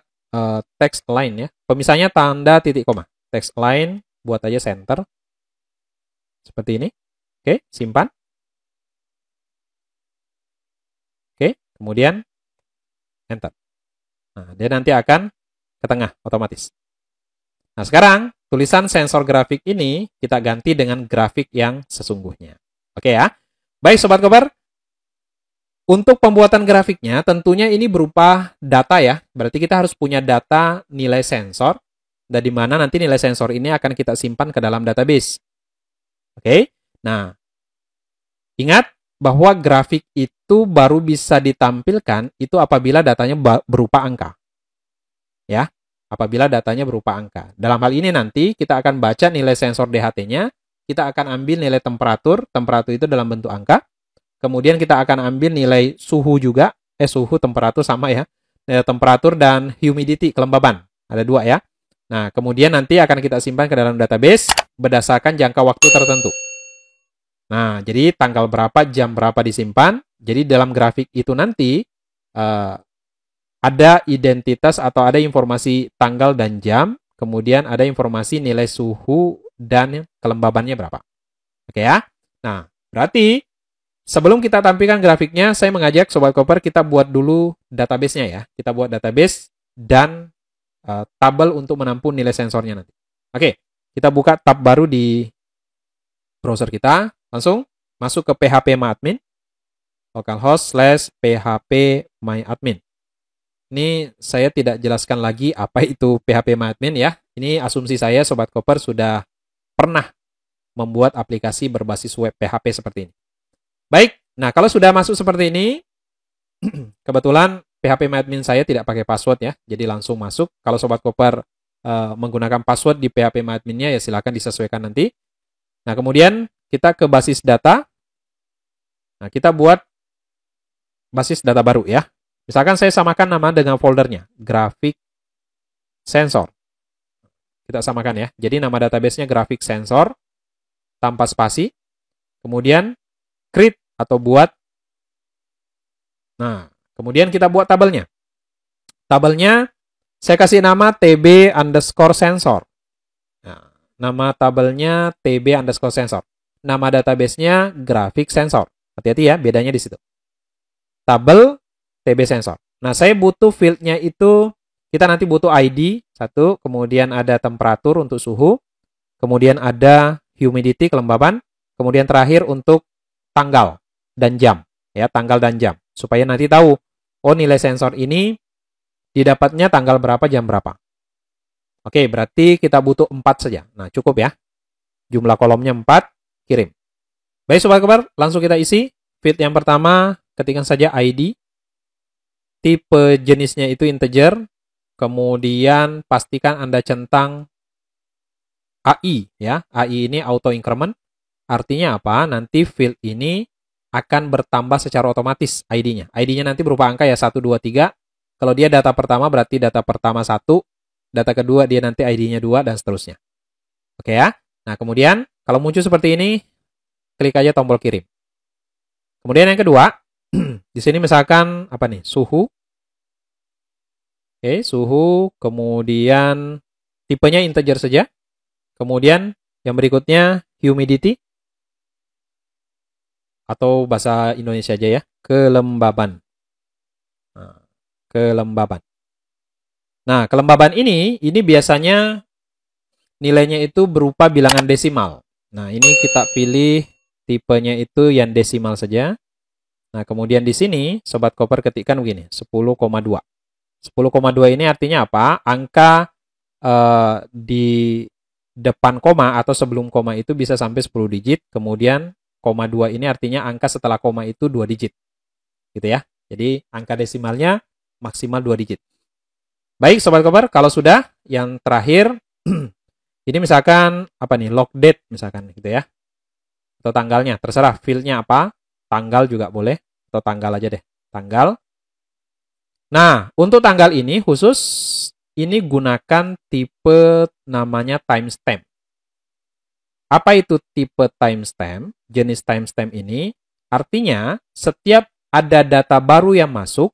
text align ya. Pemisahnya tanda titik koma. Text align, buat aja center. Seperti ini. Oke, simpan. Oke, kemudian enter. Nah, dia nanti akan ke tengah otomatis. Nah, sekarang tulisan sensor grafik ini kita ganti dengan grafik yang sesungguhnya. Oke ya. Baik Sobat Koper. Untuk pembuatan grafiknya tentunya ini berupa data ya. Berarti kita harus punya data nilai sensor. Dan di mana nanti nilai sensor ini akan kita simpan ke dalam database. Oke. Nah, ingat bahwa grafik itu baru bisa ditampilkan itu apabila datanya berupa angka. Ya, apabila datanya berupa angka. Dalam hal ini nanti kita akan baca nilai sensor DHT-nya. Kita akan ambil nilai temperatur. Temperatur itu dalam bentuk angka. Kemudian kita akan ambil nilai suhu juga. Suhu, temperatur sama ya. Temperatur dan humidity, kelembaban. Ada dua ya. Nah, kemudian nanti akan kita simpan ke dalam database berdasarkan jangka waktu tertentu. Nah, jadi tanggal berapa, jam berapa disimpan. Jadi dalam grafik itu nanti ada identitas atau ada informasi tanggal dan jam. Kemudian ada informasi nilai suhu dan kelembabannya berapa. Oke ya. Nah, berarti sebelum kita tampilkan grafiknya, saya mengajak Sobat Koper kita buat dulu database-nya ya. Kita buat database dan tabel untuk menampung nilai sensornya nanti. Oke, kita buka tab baru di browser kita. Langsung masuk ke phpMyAdmin. localhost/phpMyAdmin. Ini saya tidak jelaskan lagi apa itu phpMyAdmin ya. Ini asumsi saya Sobat Koper sudah pernah membuat aplikasi berbasis web PHP seperti ini. Baik, nah kalau sudah masuk seperti ini, kebetulan phpMyAdmin saya tidak pakai password ya, jadi langsung masuk. Kalau Sobat Koper menggunakan password di phpMyAdmin-nya ya silakan disesuaikan nanti. Nah kemudian kita ke basis data. Nah kita buat basis data baru ya. Misalkan saya samakan nama dengan foldernya, grafik sensor. Kita samakan ya. Jadi nama database-nya grafik sensor tanpa spasi. Kemudian create atau buat. Nah, kemudian kita buat tabelnya. Tabelnya saya kasih nama tb_sensor. Nah, nama tabelnya tb_sensor. Nama database-nya grafik sensor. Hati-hati ya, bedanya di situ. Tabel TB sensor. Nah, saya butuh field-nya itu, kita nanti butuh ID, satu, kemudian ada temperatur untuk suhu, kemudian ada humidity, kelembaban, kemudian terakhir untuk tanggal dan jam, ya, tanggal dan jam. Supaya nanti tahu, oh nilai sensor ini didapatnya tanggal berapa, jam berapa. Oke, berarti kita butuh 4 saja. Nah, cukup ya. Jumlah kolomnya 4, kirim. Baik Sobat Koper, langsung kita isi. Field yang pertama, ketikkan saja ID. Tipe jenisnya itu integer. Kemudian pastikan Anda centang AI ya. AI ini auto increment. Artinya apa? Nanti field ini akan bertambah secara otomatis ID-nya. ID-nya nanti berupa angka ya 1, 2, 3. Kalau dia data pertama berarti data pertama 1, data kedua dia nanti ID-nya 2 dan seterusnya. Oke ya. Nah, kemudian kalau muncul seperti ini, klik aja tombol kirim. Kemudian yang kedua, di sini misalkan apa nih? Suhu. Oke, suhu, kemudian tipenya integer saja. Kemudian yang berikutnya humidity atau bahasa Indonesia aja ya, kelembaban. Nah, kelembaban. Nah, kelembaban ini biasanya nilainya itu berupa bilangan desimal. Nah, ini kita pilih tipenya itu yang desimal saja. Nah, kemudian di sini Sobat Koper ketikkan begini, 10,2. 10,2 ini artinya apa? Angka di depan koma atau sebelum koma itu bisa sampai 10 digit. Kemudian, koma 2 ini artinya angka setelah koma itu 2 digit. Gitu ya. Jadi, angka desimalnya maksimal 2 digit. Baik, Sobat Koper, kalau sudah, yang terakhir, ini misalkan, apa nih, log date misalkan gitu ya. Atau tanggalnya, terserah fieldnya apa. Tanggal juga boleh, atau tanggal aja deh. Tanggal. Nah, untuk tanggal ini khusus, ini gunakan tipe namanya timestamp. Apa itu tipe timestamp? Jenis timestamp ini artinya setiap ada data baru yang masuk,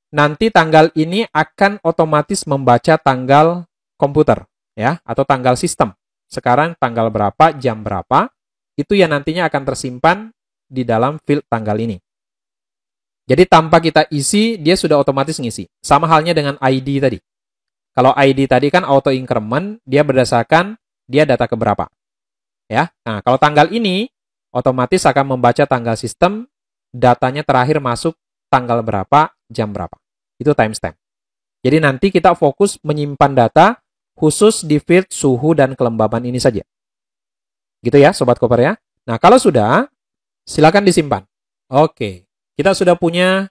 nanti tanggal ini akan otomatis membaca tanggal komputer ya atau tanggal sistem. Sekarang tanggal berapa, jam berapa, itu yang nantinya akan tersimpan di dalam field tanggal ini. Jadi tanpa kita isi, dia sudah otomatis ngisi. Sama halnya dengan ID tadi. Kalau ID tadi kan auto increment, dia berdasarkan dia data keberapa. Ya. Nah, kalau tanggal ini otomatis akan membaca tanggal sistem, datanya terakhir masuk tanggal berapa, jam berapa. Itu timestamp. Jadi nanti kita fokus menyimpan data khusus di field suhu dan kelembaban ini saja. Gitu ya, Sobat Koper ya. Nah, kalau sudah, silakan disimpan. Oke, kita sudah punya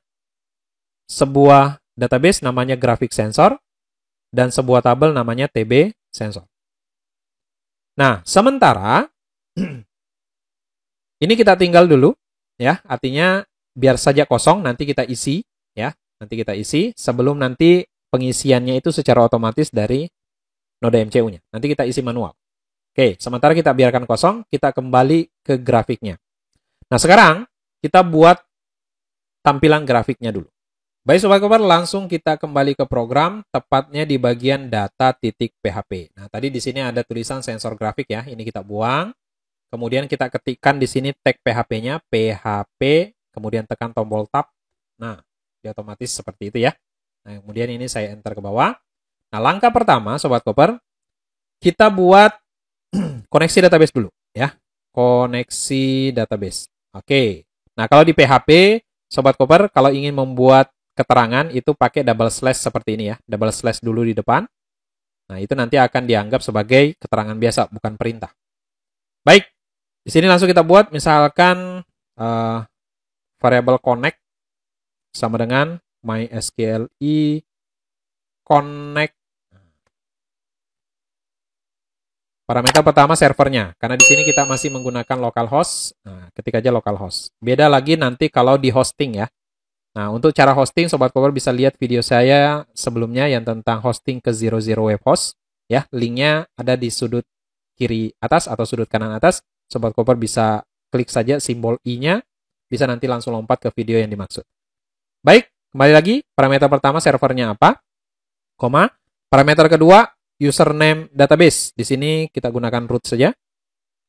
sebuah database namanya graphic sensor dan sebuah tabel namanya TB sensor. Nah, sementara ini kita tinggal dulu ya, artinya biar saja kosong, nanti kita isi ya. Nanti kita isi sebelum nanti pengisiannya itu secara otomatis dari Node MCU-nya. Nanti kita isi manual. Oke, sementara kita biarkan kosong, kita kembali ke grafiknya. Nah, sekarang kita buat tampilan grafiknya dulu. Baik Sobat Koper, langsung kita kembali ke program, tepatnya di bagian data.php. Nah, tadi di sini ada tulisan sensor grafik ya, ini kita buang. Kemudian kita ketikkan di sini tag PHP-nya, PHP, kemudian tekan tombol tab. Nah, dia otomatis seperti itu ya. Nah, kemudian ini saya enter ke bawah. Nah, langkah pertama Sobat Koper, kita buat koneksi database dulu ya. Koneksi database. Oke. Nah, kalau di PHP, Sobat Koper, kalau ingin membuat keterangan itu pakai double slash seperti ini ya. Double slash dulu di depan. Nah, itu nanti akan dianggap sebagai keterangan biasa, bukan perintah. Baik. Di sini langsung kita buat misalkan variable connect sama dengan MySQLi connect. Parameter pertama servernya, karena di sini kita masih menggunakan localhost. Nah, ketik aja localhost. Beda lagi nanti kalau di hosting ya. Nah, untuk cara hosting, Sobat Koper bisa lihat video saya sebelumnya yang tentang hosting ke 00 web host. Ya, linknya ada di sudut kiri atas atau sudut kanan atas. Sobat Koper bisa klik saja simbol i-nya, bisa nanti langsung lompat ke video yang dimaksud. Baik, kembali lagi, parameter pertama servernya apa? Koma, parameter kedua username database. Di sini kita gunakan root saja.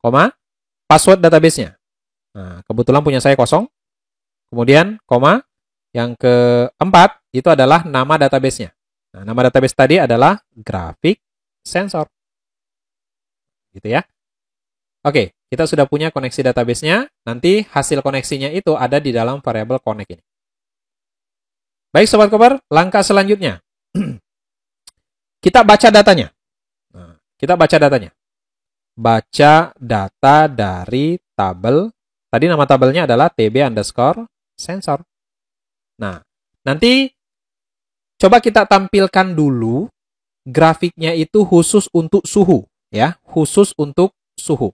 Koma, password database-nya. Nah, kebetulan punya saya kosong. Kemudian, koma, yang keempat itu adalah nama database-nya. Nah, nama database tadi adalah graphic sensor. Gitu ya. Oke, kita sudah punya koneksi database-nya. Nanti hasil koneksinya itu ada di dalam variable connect ini. Baik Sobat Koper, langkah selanjutnya. Kita baca datanya. Nah, kita baca datanya. Baca data dari tabel. Tadi nama tabelnya adalah TB_sensor. Nah, nanti coba kita tampilkan dulu grafiknya itu khusus untuk suhu, ya, khusus untuk suhu.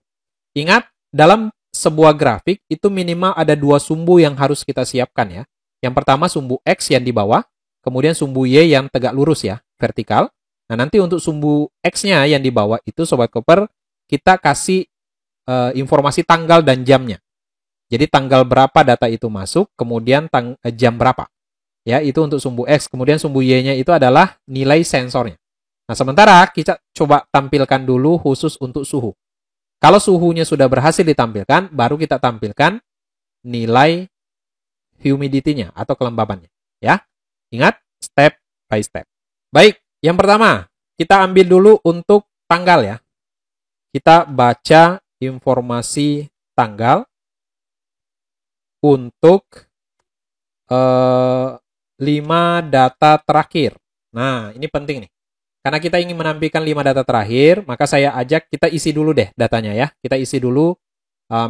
Ingat, dalam sebuah grafik itu minimal ada 2 sumbu yang harus kita siapkan, ya. Yang pertama sumbu X yang di bawah, kemudian sumbu Y yang tegak lurus, ya, vertikal. Nah, nanti untuk sumbu X-nya yang di bawah itu Sobat Koper, kita kasih informasi tanggal dan jamnya. Jadi tanggal berapa data itu masuk, kemudian jam berapa. Ya, itu untuk sumbu X. Kemudian sumbu Y-nya itu adalah nilai sensornya. Nah, sementara kita coba tampilkan dulu khusus untuk suhu. Kalau suhunya sudah berhasil ditampilkan, baru kita tampilkan nilai humidity-nya atau kelembabannya. Ya, ingat, step by step. Baik, yang pertama, kita ambil dulu untuk tanggal, ya. Kita baca informasi tanggal untuk 5 data terakhir. Nah, ini penting nih. Karena kita ingin menampilkan 5 data terakhir, maka saya ajak kita isi dulu deh datanya, ya. Kita isi dulu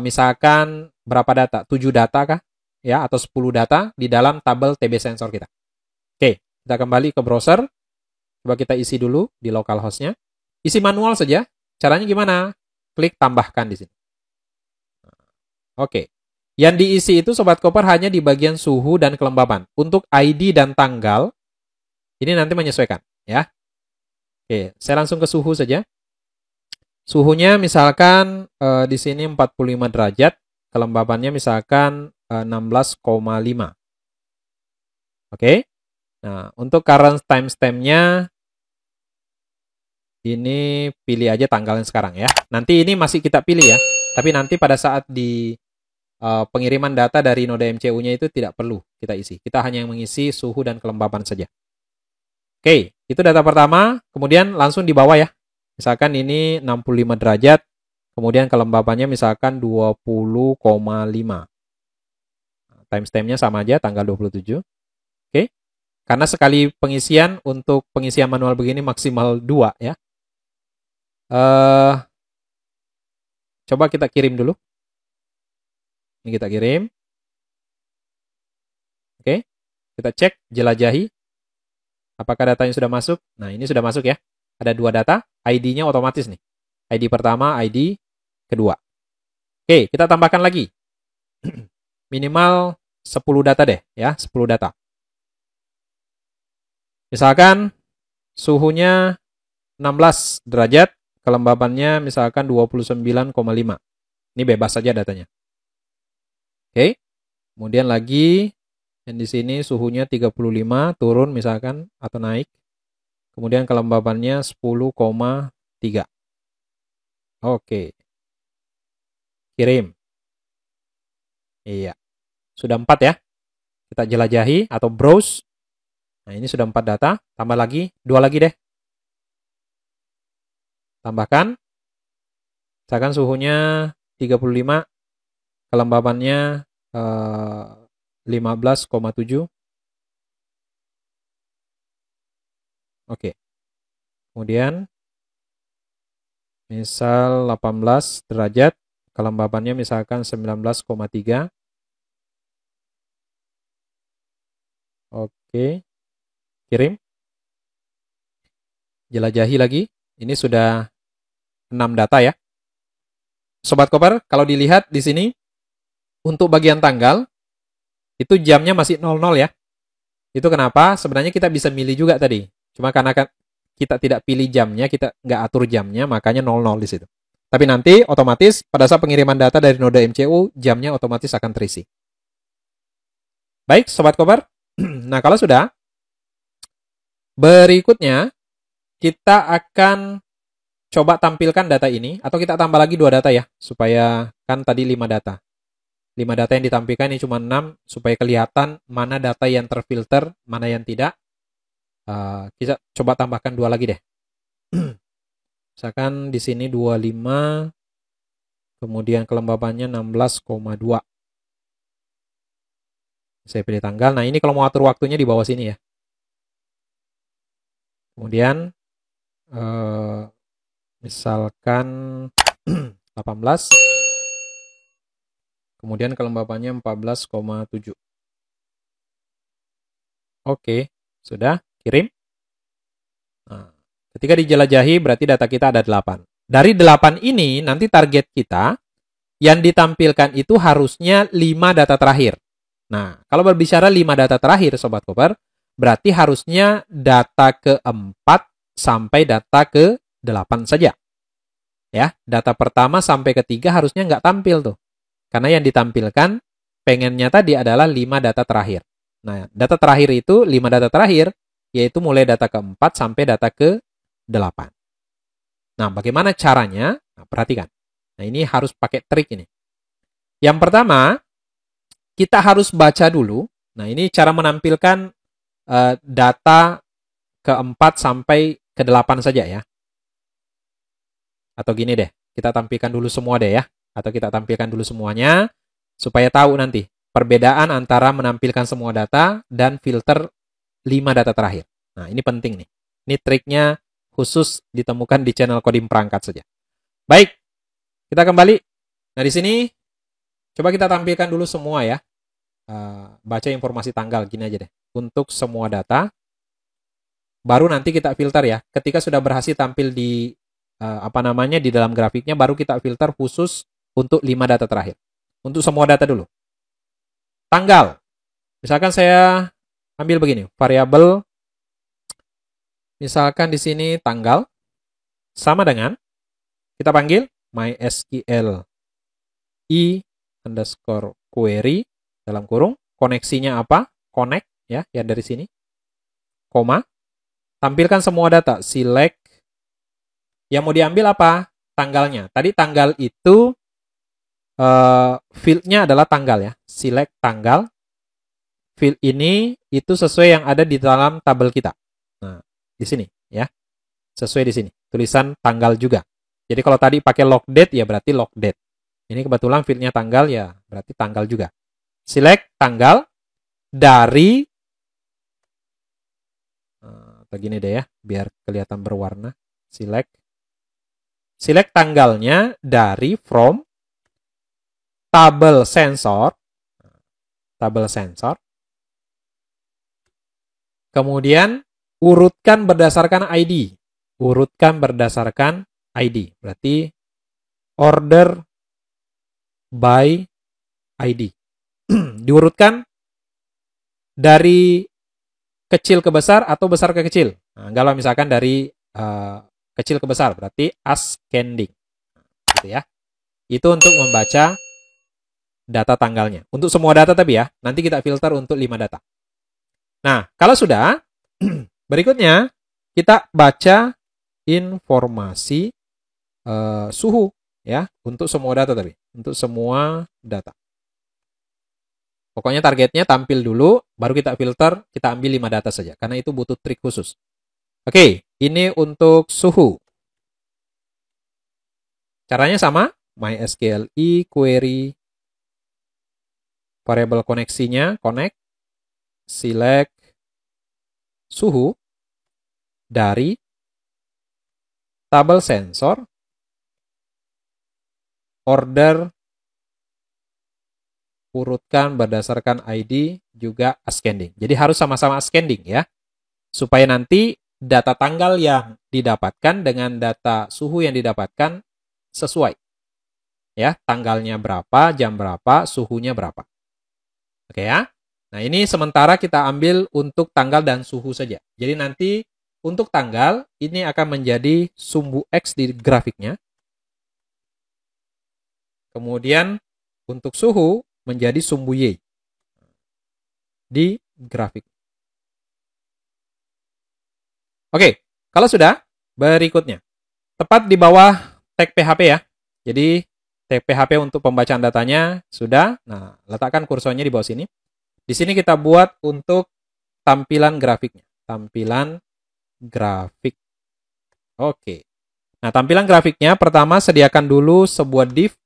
misalkan berapa data? 7 data kah? Ya, atau 10 data di dalam tabel TB sensor kita. Oke, kita kembali ke browser. Coba kita isi dulu di localhost-nya. Isi manual saja. Caranya gimana? Klik tambahkan di sini. Oke. Yang diisi itu Sobat Koper hanya di bagian suhu dan kelembaban. Untuk ID dan tanggal, ini nanti menyesuaikan, ya. Oke, saya langsung ke suhu saja. Suhunya misalkan di sini 45 derajat, kelembabannya misalkan 16,5. Oke. Nah, untuk current timestamp-nya ini pilih aja tanggalnya sekarang, ya. Nanti ini masih kita pilih, ya. Tapi nanti pada saat di pengiriman data dari Node MCU-nya itu tidak perlu kita isi. Kita hanya mengisi suhu dan kelembaban saja. Oke, itu data pertama. Kemudian langsung di bawah, ya. Misalkan ini 65 derajat. Kemudian kelembabannya misalkan 20,5. Timestamp-nya sama aja, tanggal 27. Oke. Karena sekali pengisian, untuk pengisian manual begini maksimal 2, ya. Coba kita kirim dulu. Ini kita kirim. Oke. Kita cek, jelajahi. Apakah datanya sudah masuk? Nah, ini sudah masuk, ya. Ada 2 data, ID-nya otomatis nih. ID pertama, ID kedua. Oke, kita tambahkan lagi. Minimal 10 data deh, ya, 10 data. Misalkan suhunya 16 derajat, kelembabannya misalkan 29,5. Ini bebas saja datanya. Oke. Kemudian lagi yang di sini suhunya 35, turun misalkan atau naik. Kemudian kelembabannya 10,3. Oke. Kirim. Iya. Sudah 4, ya. Kita jelajahi atau browse. Nah, ini sudah 4 data. Tambah lagi, 2 lagi deh. Tambahkan. Misalkan suhunya 35, kelembabannya 15,7. Oke. Kemudian misal 18 derajat, kelembabannya misalkan 19,3. Oke. Kirim. Jelajahi lagi. Ini sudah 6 data, ya. Sobat Koper, kalau dilihat di sini untuk bagian tanggal itu jamnya masih 00, ya. Itu kenapa? Sebenarnya kita bisa milih juga tadi. Cuma karena kita tidak pilih jamnya, kita nggak atur jamnya, makanya 00 di situ. Tapi nanti otomatis pada saat pengiriman data dari node MCU, jamnya otomatis akan terisi. Baik, Sobat Koper. Nah, kalau sudah, berikutnya kita akan coba tampilkan data ini, atau kita tambah lagi 2 data, ya, supaya kan tadi 5 data. 5 data yang ditampilkan ini cuma 6, supaya kelihatan mana data yang terfilter, mana yang tidak. Kita coba tambahkan 2 lagi deh. Misalkan di sini 25, kemudian kelembabannya 16,2. Saya pilih tanggal. Nah, ini kalau mau atur waktunya di bawah sini, ya. Kemudian Misalkan 18, kemudian kelembapannya 14,7. Oke, sudah kirim. Nah, ketika dijelajahi berarti data kita ada 8. Dari 8 ini nanti target kita yang ditampilkan itu harusnya 5 data terakhir. Nah, kalau berbicara 5 data terakhir Sobat Koper, berarti harusnya data ke-4 sampai data ke-8 saja. Ya, data pertama sampai ketiga harusnya nggak tampil tuh. Karena yang ditampilkan pengennya tadi adalah 5 data terakhir. Nah, data terakhir itu 5 data terakhir, yaitu mulai data ke-4 sampai data ke-8. Nah, bagaimana caranya? Nah, perhatikan. Nah, ini harus pakai trik ini. Yang pertama, kita harus baca dulu. Nah, ini cara menampilkan data ke-4 sampai ke-8 saja ya. Atau gini deh, kita tampilkan dulu semua deh ya. Atau kita tampilkan dulu semuanya, supaya tahu nanti perbedaan antara menampilkan semua data dan filter 5 data terakhir. Nah, ini penting nih. Ini triknya khusus ditemukan di channel Kodim Perangkat saja. Baik, kita kembali. Nah, di sini coba kita tampilkan dulu semua ya. Baca informasi tanggal, gini aja deh. Untuk semua data, baru nanti kita filter ya. Ketika sudah berhasil tampil di di dalam grafiknya, baru kita filter khusus untuk 5 data terakhir. Untuk semua data dulu. Tanggal. Misalkan saya ambil begini, variabel misalkan di sini tanggal sama dengan kita panggil MySQL i_query dalam kurung, koneksinya apa? Connect ya dari sini. Koma. Tampilkan semua data, select. Yang mau diambil apa? Tanggalnya. Tadi tanggal itu field-nya adalah tanggal ya. Select tanggal. Field ini itu sesuai yang ada di dalam tabel kita. Nah, di sini ya. Sesuai di sini. Tulisan tanggal juga. Jadi kalau tadi pakai log date ya berarti log date. Ini kebetulan field-nya tanggal ya berarti tanggal juga. Select tanggal dari atau gini deh ya, biar kelihatan berwarna. Select tanggalnya dari from tabel sensor. Kemudian urutkan berdasarkan ID. Berarti order by ID. Diurutkan dari kecil ke besar atau besar ke kecil. Nah, kalau misalkan dari kecil ke besar berarti ascending. Gitu ya. Itu untuk membaca data tanggalnya. Untuk semua data tapi ya, nanti kita filter untuk 5 data. Nah, kalau sudah, berikutnya kita baca informasi suhu ya untuk semua data tadi, untuk semua data. Pokoknya targetnya tampil dulu, baru kita filter, kita ambil 5 data saja, karena itu butuh trik khusus. Oke, ini untuk suhu. Caranya sama, MySQL i_query, variabel koneksinya, connect, select suhu dari tabel sensor, order, urutkan berdasarkan ID, juga ascending. Jadi harus sama-sama ascending ya, supaya nanti data tanggal yang didapatkan dengan data suhu yang didapatkan sesuai. Ya, tanggalnya berapa, jam berapa, suhunya berapa. Oke ya. Nah, ini sementara kita ambil untuk tanggal dan suhu saja. Jadi nanti untuk tanggal ini akan menjadi sumbu X di grafiknya. Kemudian untuk suhu menjadi sumbu Y di grafik. Oke, kalau sudah, berikutnya. Tepat di bawah tag PHP ya. Jadi tag PHP untuk pembacaan datanya sudah. Nah, letakkan kursornya di bawah sini. Di sini kita buat untuk tampilan grafiknya. Tampilan grafik. Oke. Nah, tampilan grafiknya pertama sediakan dulu sebuah div.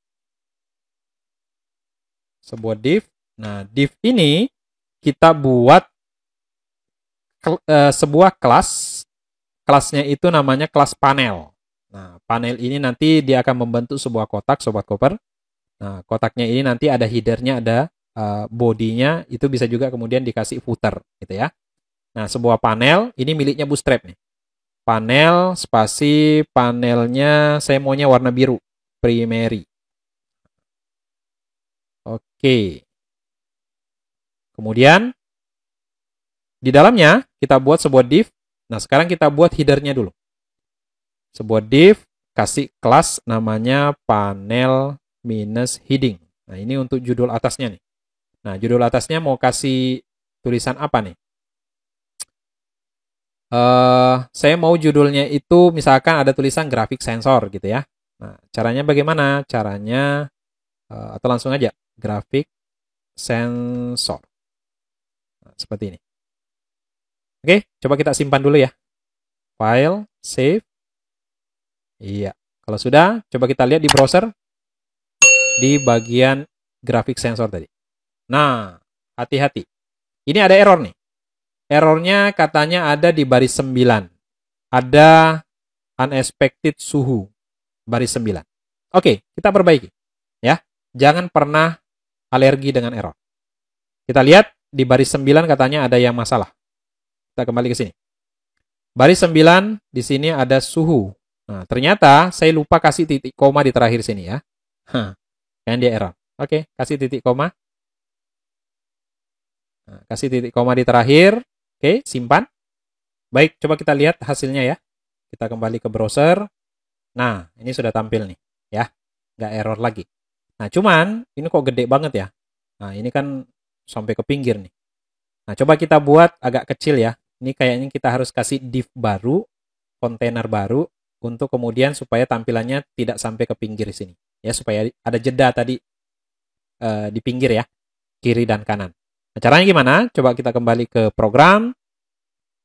Nah, div ini kita buat sebuah kelas kelasnya itu namanya kelas panel. Nah, panel ini nanti dia akan membentuk sebuah kotak, Sobat Koper. Nah, kotaknya ini nanti ada headernya, ada bodinya, itu bisa juga kemudian dikasih footer, gitu ya. Nah, sebuah panel, ini miliknya Bootstrap nih. Panel, spasi, panelnya, saya maunya warna biru, primary. Oke. Kemudian, di dalamnya kita buat sebuah div. Nah, sekarang kita buat headernya dulu. Sebuah div, kasih kelas namanya panel minus heading. Nah, ini untuk judul atasnya nih. Nah, judul atasnya mau kasih tulisan apa nih? Saya mau judulnya itu misalkan ada tulisan grafik sensor gitu ya. Nah, caranya bagaimana? Caranya, atau langsung aja, grafik sensor. Nah, seperti ini. Oke, coba kita simpan dulu ya. File, save. Iya, kalau sudah, coba kita lihat di browser. Di bagian grafik sensor tadi. Nah, hati-hati. Ini ada error nih. Errornya katanya ada di baris 9. Ada unexpected suhu. Baris 9. Oke, kita perbaiki. Ya, jangan pernah alergi dengan error. Kita lihat di baris 9 katanya ada yang masalah. Kita kembali ke sini. Baris 9 di sini ada suhu. Nah, ternyata saya lupa kasih titik koma di terakhir sini ya. Kan dia error. Oke, kasih titik koma. Nah, kasih titik koma di terakhir. Oke, simpan. Baik, coba kita lihat hasilnya ya. Kita kembali ke browser. Nah, ini sudah tampil nih, ya. Nggak error lagi. Nah, cuman ini kok gede banget ya. Nah, ini kan sampai ke pinggir nih. Nah, coba kita buat agak kecil ya. Ini kayaknya kita harus kasih div baru, kontainer baru, untuk kemudian supaya tampilannya tidak sampai ke pinggir sini. Ya, supaya ada jeda tadi di pinggir ya, kiri dan kanan. Nah, caranya gimana? Coba kita kembali ke program.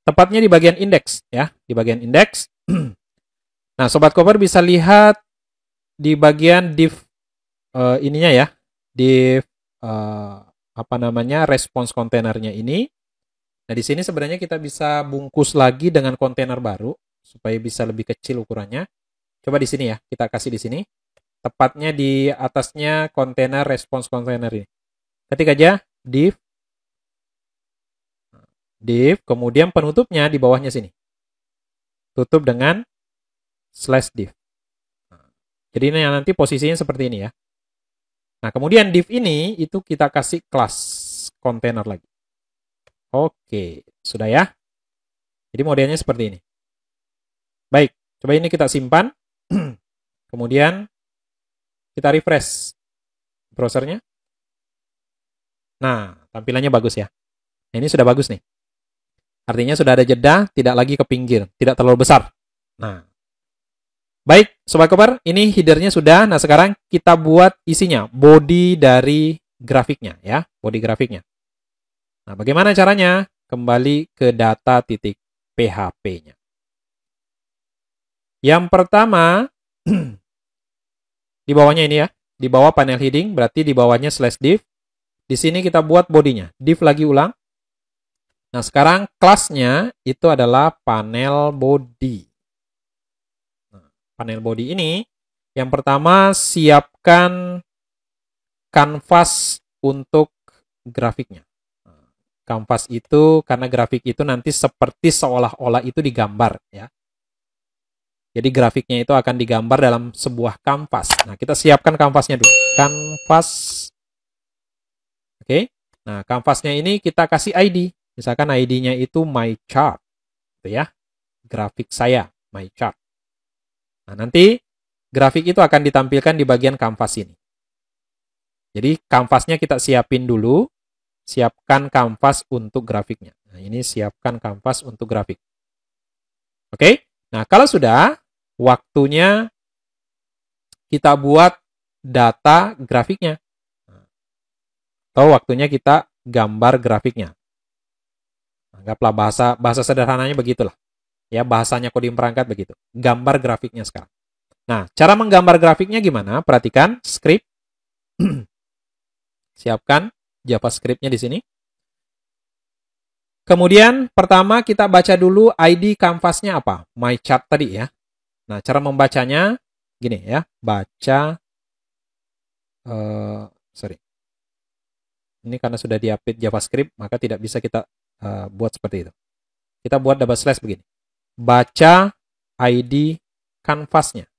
Tepatnya di bagian indeks ya, di bagian indeks. Nah, Sobat Koper bisa lihat di bagian div ininya ya, div apa namanya, response kontainernya ini. Nah, di sini sebenarnya kita bisa bungkus lagi dengan kontainer baru supaya bisa lebih kecil ukurannya. Coba di sini ya, kita kasih di sini. Tepatnya di atasnya kontainer response container ini. Ketik aja div, kemudian penutupnya di bawahnya sini. Tutup dengan /div. Jadi ini nanti posisinya seperti ini ya. Nah, kemudian div ini itu kita kasih kelas kontainer lagi. Oke, sudah ya. Jadi modelnya seperti ini. Baik, coba ini kita simpan. Kemudian kita refresh browsernya. Nah, tampilannya bagus ya. Nah, ini sudah bagus nih. Artinya sudah ada jeda, tidak lagi ke pinggir, tidak terlalu besar. Nah, baik, Sobat Koper, ini headernya sudah. Nah, sekarang kita buat isinya, body dari grafiknya ya, body grafiknya. Nah, bagaimana caranya? Kembali ke data.php-nya. Yang pertama, di bawahnya ini ya, di bawah panel heading, berarti di bawahnya /div. Di sini kita buat bodinya, div lagi ulang. Nah, sekarang kelasnya itu adalah panel body. Nah, panel body ini, yang pertama siapkan kanvas untuk grafiknya. Kanvas itu, karena grafik itu nanti seperti seolah-olah itu digambar ya. Jadi grafiknya itu akan digambar dalam sebuah kanvas. Nah, kita siapkan kanvasnya dulu. Kanvas. Oke. Nah, kanvasnya ini kita kasih ID. Misalkan ID-nya itu my chart. Gitu ya. Grafik saya, my chart. Nah, nanti grafik itu akan ditampilkan di bagian kanvas ini. Jadi kanvasnya kita siapin dulu. Siapkan kanvas untuk grafiknya. Nah, ini siapkan kanvas untuk grafik. Oke. Nah, kalau sudah, waktunya kita buat data grafiknya. Atau waktunya kita gambar grafiknya. Anggaplah bahasa sederhananya begitulah. Ya, bahasanya coding perangkat begitu. Gambar grafiknya sekarang. Nah, cara menggambar grafiknya gimana? Perhatikan script. Siapkan JavaScript-nya di sini. Kemudian pertama kita baca dulu ID kanvasnya apa? My chart tadi ya. Nah, cara membacanya gini ya. Baca, sorry. Ini karena sudah di-update JavaScript, maka tidak bisa kita buat seperti itu. Kita buat double slash begini. Baca ID kanvasnya.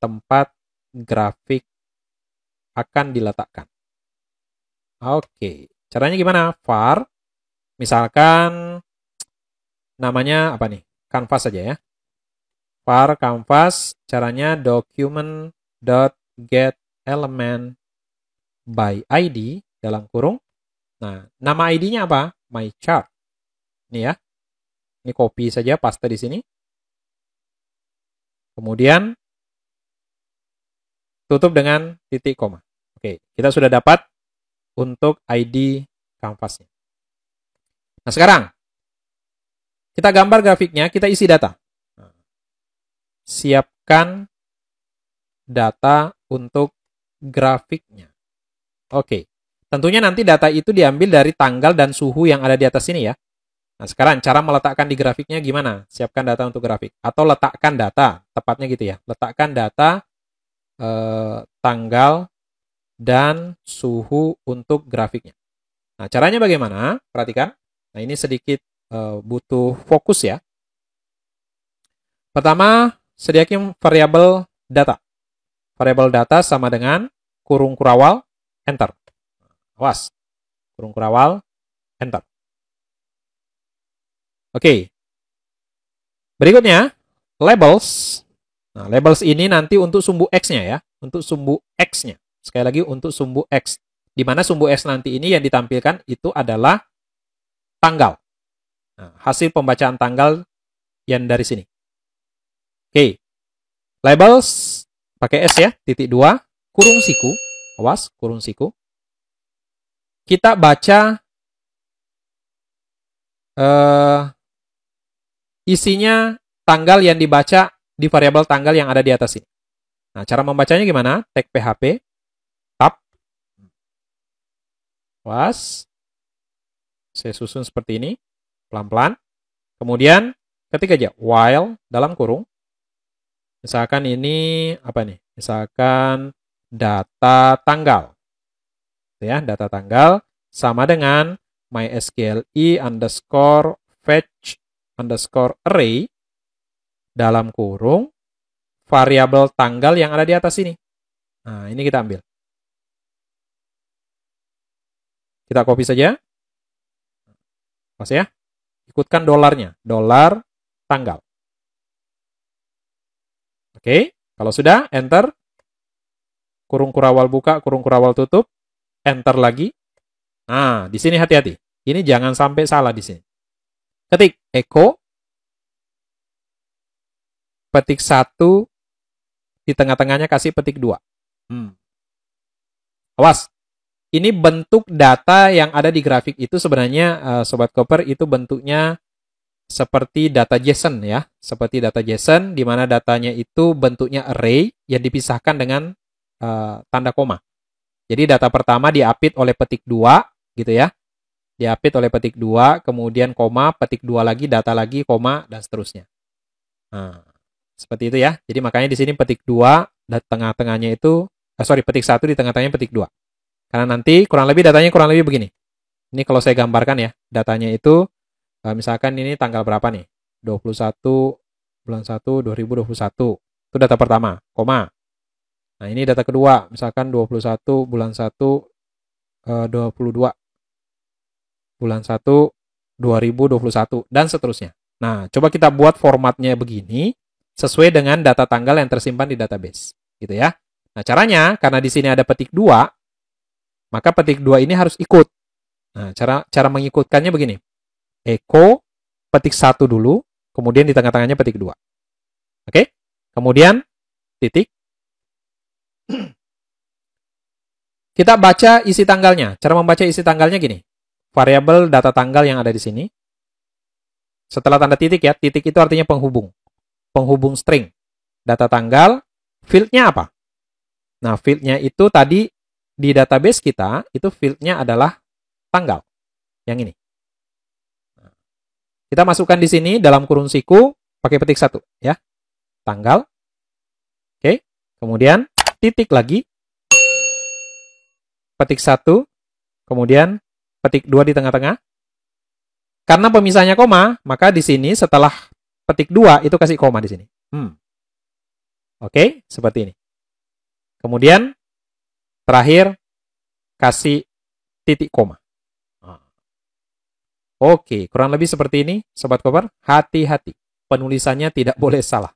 Tempat grafik akan diletakkan. Oke. Caranya gimana? Var. Misalkan namanya apa nih? Canvas saja ya. Var canvas, caranya document.getElement by ID dalam kurung. Nah, nama ID-nya apa? My chart. Ini ya. Ini copy saja, paste di sini. Kemudian tutup dengan titik koma. Oke, kita sudah dapat untuk ID kanvasnya. Nah, sekarang kita gambar grafiknya, kita isi data. Siapkan data untuk grafiknya. Oke, tentunya nanti data itu diambil dari tanggal dan suhu yang ada di atas sini ya. Nah, sekarang cara meletakkan di grafiknya gimana? Siapkan data untuk grafik. Atau letakkan data, tepatnya gitu ya. Letakkan data tanggal dan suhu untuk grafiknya. Nah, caranya bagaimana? Perhatikan. Nah, ini sedikit butuh fokus ya. Pertama, sediakan variabel data. Variabel data sama dengan kurung kurawal, enter. Awas, kurung kurawal, enter. Oke. Berikutnya, labels. Nah, labels ini nanti untuk sumbu X-nya ya. Untuk sumbu X-nya. Sekali lagi, untuk sumbu X. Di mana sumbu X nanti ini yang ditampilkan itu adalah tanggal. Nah, hasil pembacaan tanggal yang dari sini. Oke. Labels pakai S ya, titik 2, kurung siku. Awas, kurung siku. Kita baca isinya tanggal yang dibaca di variabel tanggal yang ada di atas ini. Nah, cara membacanya gimana? Tag PHP, tab. Awas. Saya susun seperti ini, pelan-pelan. Kemudian ketik aja while dalam kurung. Misalkan ini apa nih? Misalkan data tanggal. Ya, data tanggal sama dengan mysqli underscore fetch underscore array dalam kurung variabel tanggal yang ada di atas ini. Nah, ini kita ambil. Kita copy saja. Pas ya. Ikutkan dolarnya. Dolar tanggal. Oke. Kalau sudah, enter. Kurung kurawal buka, kurung kurawal tutup. Enter lagi. Nah, di sini hati-hati. Ini jangan sampai salah di sini. Ketik echo. Petik 1. Di tengah-tengahnya kasih petik 2. Awas. Ini bentuk data yang ada di grafik itu sebenarnya Sobat Koper itu bentuknya seperti data JSON ya. Seperti data JSON di mana datanya itu bentuknya array yang dipisahkan dengan tanda koma. Jadi data pertama diapit oleh petik 2 gitu ya. Diapit oleh petik 2, kemudian koma, petik 2 lagi, data lagi, koma, dan seterusnya. Nah, seperti itu ya. Jadi makanya di sini petik 2 dan tengah-tengahnya itu petik 1 di tengah-tengahnya petik 2. Karena nanti datanya kurang lebih begini. Ini kalau saya gambarkan ya, datanya itu misalkan ini tanggal berapa nih? 21 bulan 1 2021. Itu data pertama, koma. Nah, ini data kedua, misalkan 21 bulan 1 22 bulan 1 2021 dan seterusnya. Nah, coba kita buat formatnya begini sesuai dengan data tanggal yang tersimpan di database, gitu ya. Nah, caranya karena di sini ada petik 2, maka petik 2 ini harus ikut. Nah, cara mengikutkannya begini. Echo petik 1 dulu, kemudian di tengah-tengahnya petik 2. Oke? Kemudian titik. Kita baca isi tanggalnya. Cara membaca isi tanggalnya gini. Variabel data tanggal yang ada di sini. Setelah tanda titik ya, titik itu artinya penghubung. Penghubung string. Data tanggal, field-nya apa? Nah, field-nya itu tadi di database kita, itu field-nya adalah tanggal. Yang ini. Kita masukkan di sini dalam kurung siku pakai petik 1 ya. Tanggal. Oke. Kemudian titik lagi. Petik 1. Kemudian petik 2 di tengah-tengah. Karena pemisahnya koma, maka di sini setelah petik 2 itu kasih koma di sini. Oke, seperti ini. Kemudian terakhir kasih titik koma. Oke, kurang lebih seperti ini, Sobat Koper. Hati-hati, penulisannya tidak boleh salah.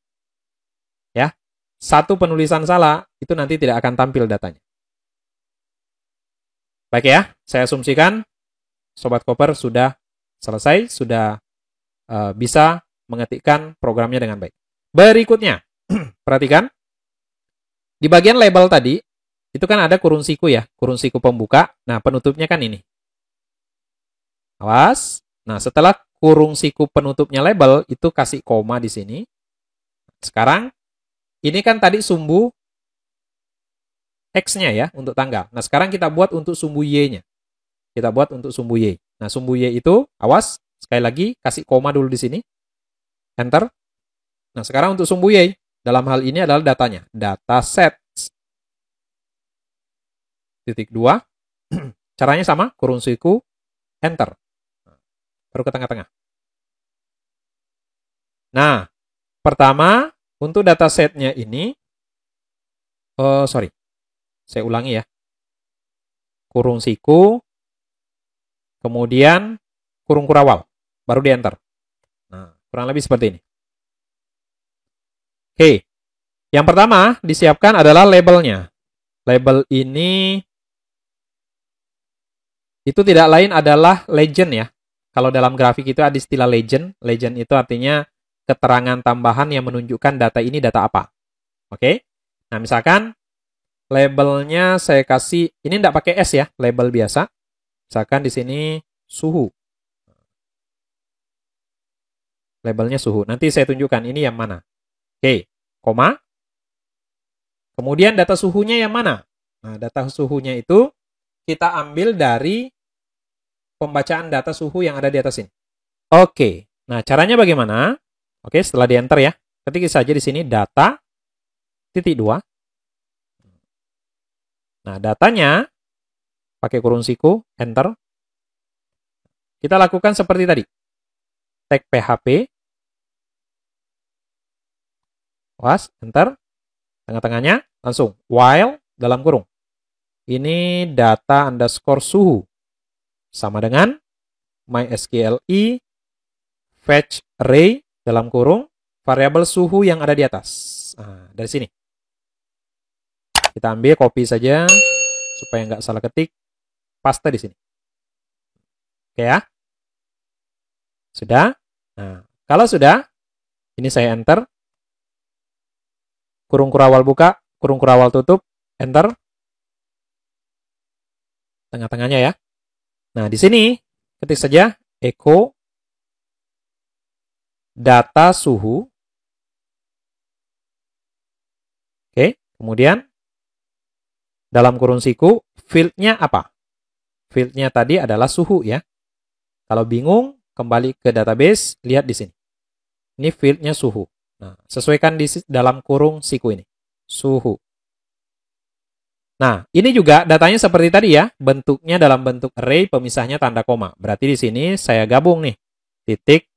Ya, satu penulisan salah, itu nanti tidak akan tampil datanya. Baik ya, saya asumsikan Sobat Koper sudah selesai, sudah bisa mengetikkan programnya dengan baik. Berikutnya, perhatikan, di bagian label tadi, itu kan ada kurung siku ya, kurung siku pembuka. Nah, penutupnya kan ini. Awas. Nah, setelah kurung siku penutupnya label, itu kasih koma di sini. Sekarang, ini kan tadi sumbu X-nya ya, untuk tanggal. Nah, sekarang kita buat untuk sumbu Y-nya. Kita buat untuk sumbu Y. Nah, sumbu Y itu, awas, sekali lagi, kasih koma dulu di sini. Enter. Nah, sekarang untuk sumbu Y, dalam hal ini adalah datanya. Data set. Titik 2. Caranya sama, kurung siku, enter. Baru ke tengah-tengah. Nah, pertama, untuk data setnya ini, saya ulangi ya. Kurung siku, kemudian kurung kurawal, baru di enter. Nah, kurang lebih seperti ini. Oke, yang pertama disiapkan adalah labelnya. Label ini itu tidak lain adalah legend ya. Kalau dalam grafik itu ada istilah legend. Legend itu artinya keterangan tambahan yang menunjukkan data ini data apa. Oke. Nah, misalkan labelnya saya kasih, ini tidak pakai S ya, label biasa. Misalkan di sini suhu. Labelnya suhu. Nanti saya tunjukkan ini yang mana. Oke, koma. Kemudian data suhunya yang mana? Nah, data suhunya itu kita ambil dari pembacaan data suhu yang ada di atas ini. Oke, nah caranya bagaimana? Oke, setelah di enter ya, ketik saja di sini data titik 2. Nah, datanya pakai kurung siku, enter. Kita lakukan seperti tadi. Tag PHP. Was, enter. Tengah-tengahnya langsung while dalam kurung. Ini data underscore suhu. Sama dengan MySQLi fetch array dalam kurung variabel suhu yang ada di atas. Nah, dari sini. Kita ambil copy saja supaya nggak salah ketik. Paste di sini. Oke ya. Sudah? Nah, kalau sudah, ini saya enter. Kurung kurawal buka, kurung kurawal tutup, enter. Tengah-tengahnya ya. Nah, di sini ketik saja echo data suhu. Oke, kemudian dalam kurung siku, field-nya apa? Field-nya tadi adalah suhu ya. Kalau bingung, kembali ke database, lihat di sini. Ini field-nya suhu. Nah, sesuaikan di dalam kurung siku ini. Suhu. Nah, ini juga datanya seperti tadi ya, bentuknya dalam bentuk array, pemisahnya tanda koma. Berarti di sini saya gabung nih, titik,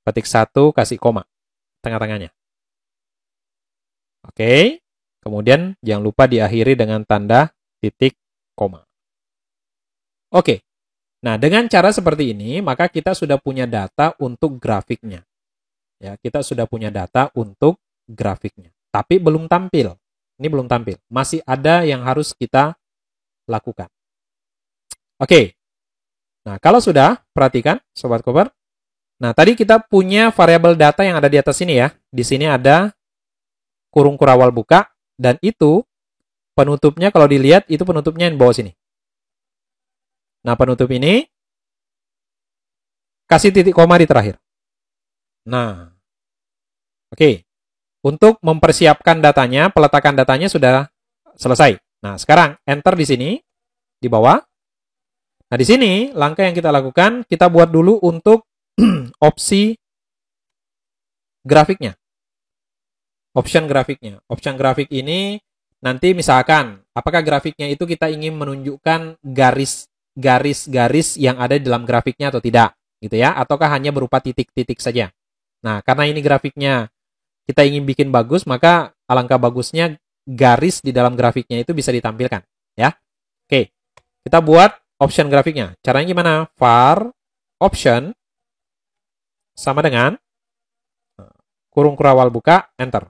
petik 1, kasih koma, tengah-tengahnya. Oke, kemudian jangan lupa diakhiri dengan tanda titik koma. Oke, nah dengan cara seperti ini, maka kita sudah punya data untuk grafiknya. Ya, kita sudah punya data untuk grafiknya, tapi belum tampil. Ini belum tampil. Masih ada yang harus kita lakukan. Oke. Nah, kalau sudah, perhatikan Sobat Koper. Nah, tadi kita punya variabel data yang ada di atas sini ya. Di sini ada kurung kurawal buka. Dan itu penutupnya kalau dilihat, itu penutupnya yang di bawah sini. Nah, penutup ini kasih titik koma di terakhir. Nah, oke. Untuk mempersiapkan datanya, peletakan datanya sudah selesai. Nah, sekarang enter di sini, di bawah. Nah, di sini langkah yang kita lakukan, kita buat dulu untuk opsi grafiknya. Option grafiknya. Option grafik ini nanti misalkan apakah grafiknya itu kita ingin menunjukkan garis-garis yang ada di dalam grafiknya atau tidak, gitu ya, ataukah hanya berupa titik-titik saja. Nah, karena ini grafiknya kita ingin bikin bagus, maka alangkah bagusnya garis di dalam grafiknya itu bisa ditampilkan, ya. Oke, kita buat option grafiknya. Caranya gimana? Var option sama dengan kurung kurawal buka, enter.